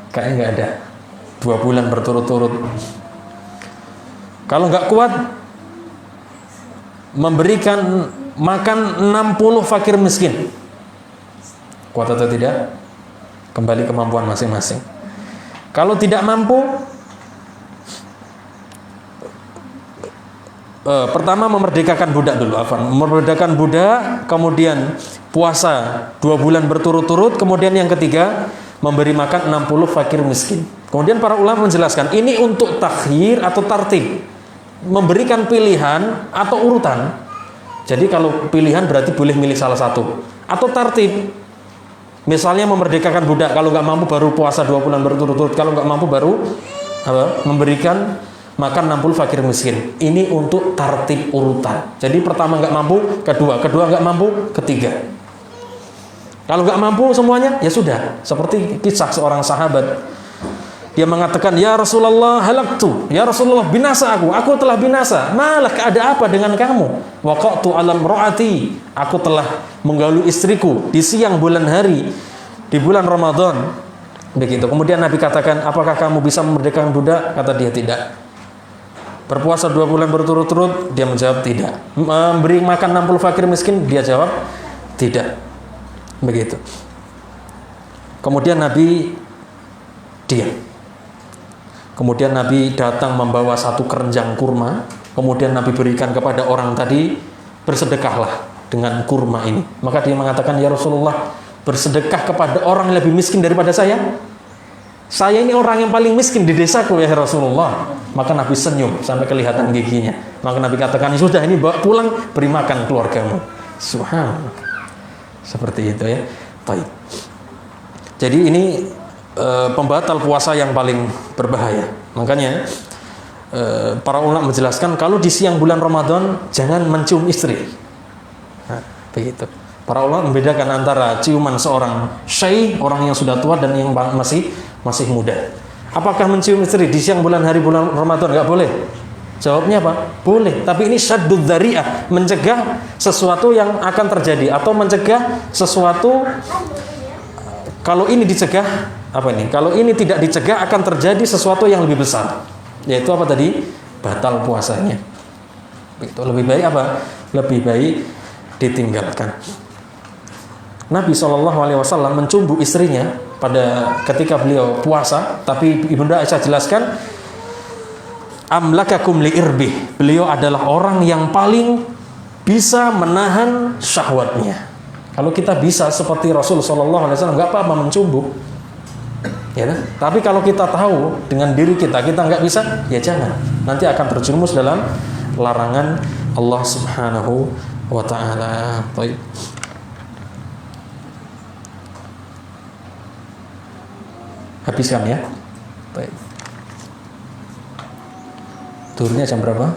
Kayaknya nggak ada. 2 bulan berturut-turut. Kalau nggak kuat, memberikan makan 60 fakir miskin. Kuat atau tidak? Kembali kemampuan masing-masing. Kalau tidak mampu, pertama memerdekakan budak dulu. Memerdekakan budak, kemudian puasa 2 bulan berturut-turut, kemudian yang ketiga memberi makan 60 fakir miskin. Kemudian para ulama menjelaskan ini untuk takhir atau tartib, memberikan pilihan atau urutan. Jadi kalau pilihan berarti boleh milih salah satu, atau tartib. Misalnya memerdekakan budak, kalau nggak mampu baru puasa 2 bulan berturut-turut, kalau nggak mampu baru memberikan makan 60 fakir miskin. Ini untuk tartib urutan. Jadi pertama nggak mampu, kedua nggak mampu, ketiga. Kalau nggak mampu semuanya, ya sudah. Seperti kisah seorang sahabat, dia mengatakan, ya Rasulullah halaktu, ya Rasulullah binasa aku telah binasa. Malah ada apa dengan kamu? Waqa'tu alam ro'ati, aku telah menggauli istriku di siang bulan hari di bulan Ramadan. Begitu. Kemudian Nabi katakan, apakah kamu bisa memerdekakan budak? Kata dia tidak. Berpuasa 2 bulan berturut-turut? Dia menjawab tidak. Memberi makan 60 fakir miskin? Dia jawab tidak. Begitu. Kemudian Nabi diam. Kemudian Nabi datang membawa 1 keranjang kurma. Kemudian Nabi berikan kepada orang tadi, bersedekahlah dengan kurma ini. Maka dia mengatakan, ya Rasulullah, bersedekah kepada orang yang lebih miskin daripada saya? Saya ini orang yang paling miskin di desaku ya Rasulullah. Maka Nabi senyum sampai kelihatan giginya. Maka Nabi katakan, sudah ini bawa pulang, beri makan keluargamu. Subhanallah. Seperti itu ya. Baik. Jadi ini pembatal puasa yang paling berbahaya. Makanya para ulama menjelaskan, kalau di siang bulan Ramadan jangan mencium istri. Nah, begitu. Para ulama membedakan antara ciuman seorang syekh, orang yang sudah tua, dan yang masih muda. Apakah mencium istri di siang bulan Ramadan nggak boleh? Jawabnya apa? Boleh. Tapi ini syaddud dzari'ah, mencegah sesuatu yang akan terjadi, atau mencegah sesuatu. Kalau ini dicegah, apa ini? Kalau ini tidak dicegah, akan terjadi sesuatu yang lebih besar. Yaitu apa tadi? Batal puasanya. Itu lebih baik apa? Lebih baik ditinggalkan. Nabi SAW mencumbu istrinya pada ketika beliau puasa, tapi Ibunda Aisyah jelaskan, amlakakum li'irbih. Beliau adalah orang yang paling bisa menahan syahwatnya. Kalau kita bisa seperti Rasul SAW, nggak apa-apa mencumbu, ya kan? Tapi kalau kita tahu dengan diri kita nggak bisa, ya jangan. Nanti akan terjerumus dalam larangan Allah Subhanahu wa ta'ala. Baik. Habiskan ya. Baik. Turunnya jam berapa?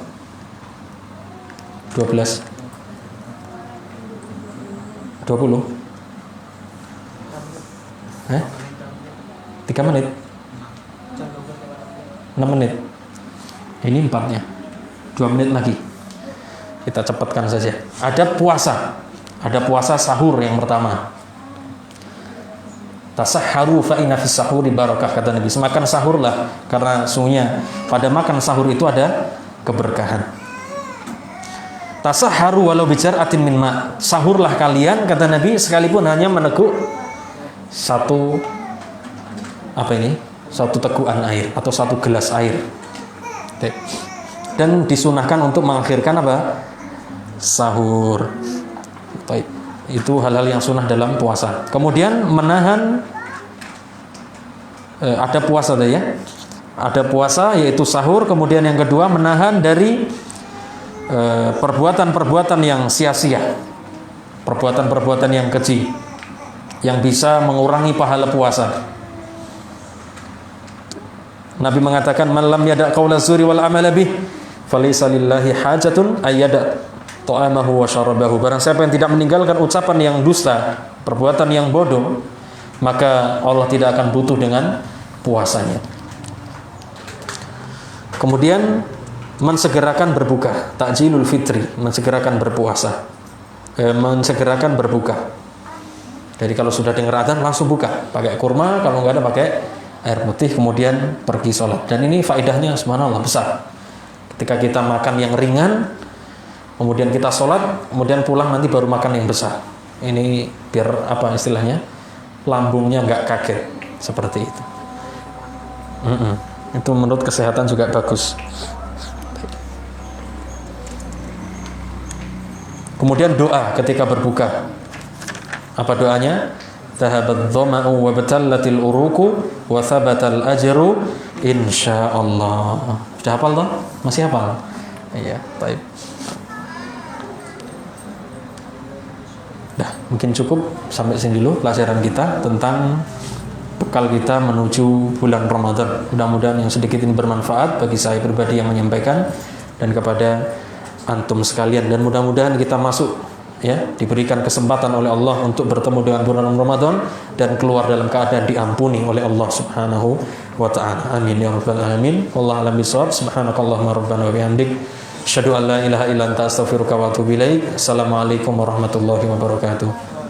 12. 20. 3 menit. 6 menit. Ini 4-nya. 2 menit lagi. Kita cepatkan saja. Ada puasa. Ada puasa sahur yang pertama. Tasahharu fa inna fis sahuri barakah, kata Nabi. Semakan sahurlah karena sungguhnya pada makan sahur itu ada keberkahan. Tasahharu walau bijar'atin min ma. Sahurlah kalian, kata Nabi, sekalipun hanya meneguk satu tegukan air atau satu gelas air. Dan disunahkan untuk mengakhirkan apa? Sahur. Baik. Itu hal-hal yang sunnah dalam puasa. Kemudian menahan, ada puasa tadi ya. Ada puasa yaitu sahur. Kemudian yang kedua menahan dari perbuatan-perbuatan yang sia-sia, perbuatan-perbuatan yang keji, yang bisa mengurangi pahala puasa. Nabi mengatakan, "Man lam yada' qaula zuri wal amala bih, falaysa lillahi hajatun ayyada' ta'amahu wa syarabahu." Barang siapa yang tidak meninggalkan ucapan yang dusta, perbuatan yang bodoh, maka Allah tidak akan butuh dengan puasanya. Kemudian mensegerakan berbuka, takjilul fitri, mensegerakan berpuasa, mensegerakan berbuka. Jadi kalau sudah dengar adzan langsung buka, pakai kurma, kalau nggak ada pakai air putih, kemudian pergi sholat. Dan ini faedahnya subhanallah besar. Ketika kita makan yang ringan, kemudian kita sholat, kemudian pulang nanti baru makan yang besar. Ini biar apa istilahnya, lambungnya nggak kaget seperti itu. Itu menurut kesehatan juga bagus. Kemudian doa ketika berbuka. Apa doanya? Dhahabat dhama'u wa batallatil uruku wa thabatal ajru insyaallah. Sudah hafal toh? Masih hafal? Iya, baik. Dah, mungkin cukup sampai sini dulu pelajaran kita tentang bekal kita menuju bulan Ramadan. Mudah-mudahan yang sedikit ini bermanfaat bagi saya pribadi yang menyampaikan dan kepada antum sekalian, dan mudah-mudahan kita masuk ya, diberikan kesempatan oleh Allah untuk bertemu dengan bulan Ramadan dan keluar dalam keadaan diampuni oleh Allah Subhanahu wa taala. Amin ya rabbal alamin. Wallahu a'lam bishawab. Subhanakallahumma rabbana wa bihamdik, asyhadu an la ilaha illa anta astaghfiruka wa atubu ilaik. Assalamualaikum warahmatullahi wabarakatuh.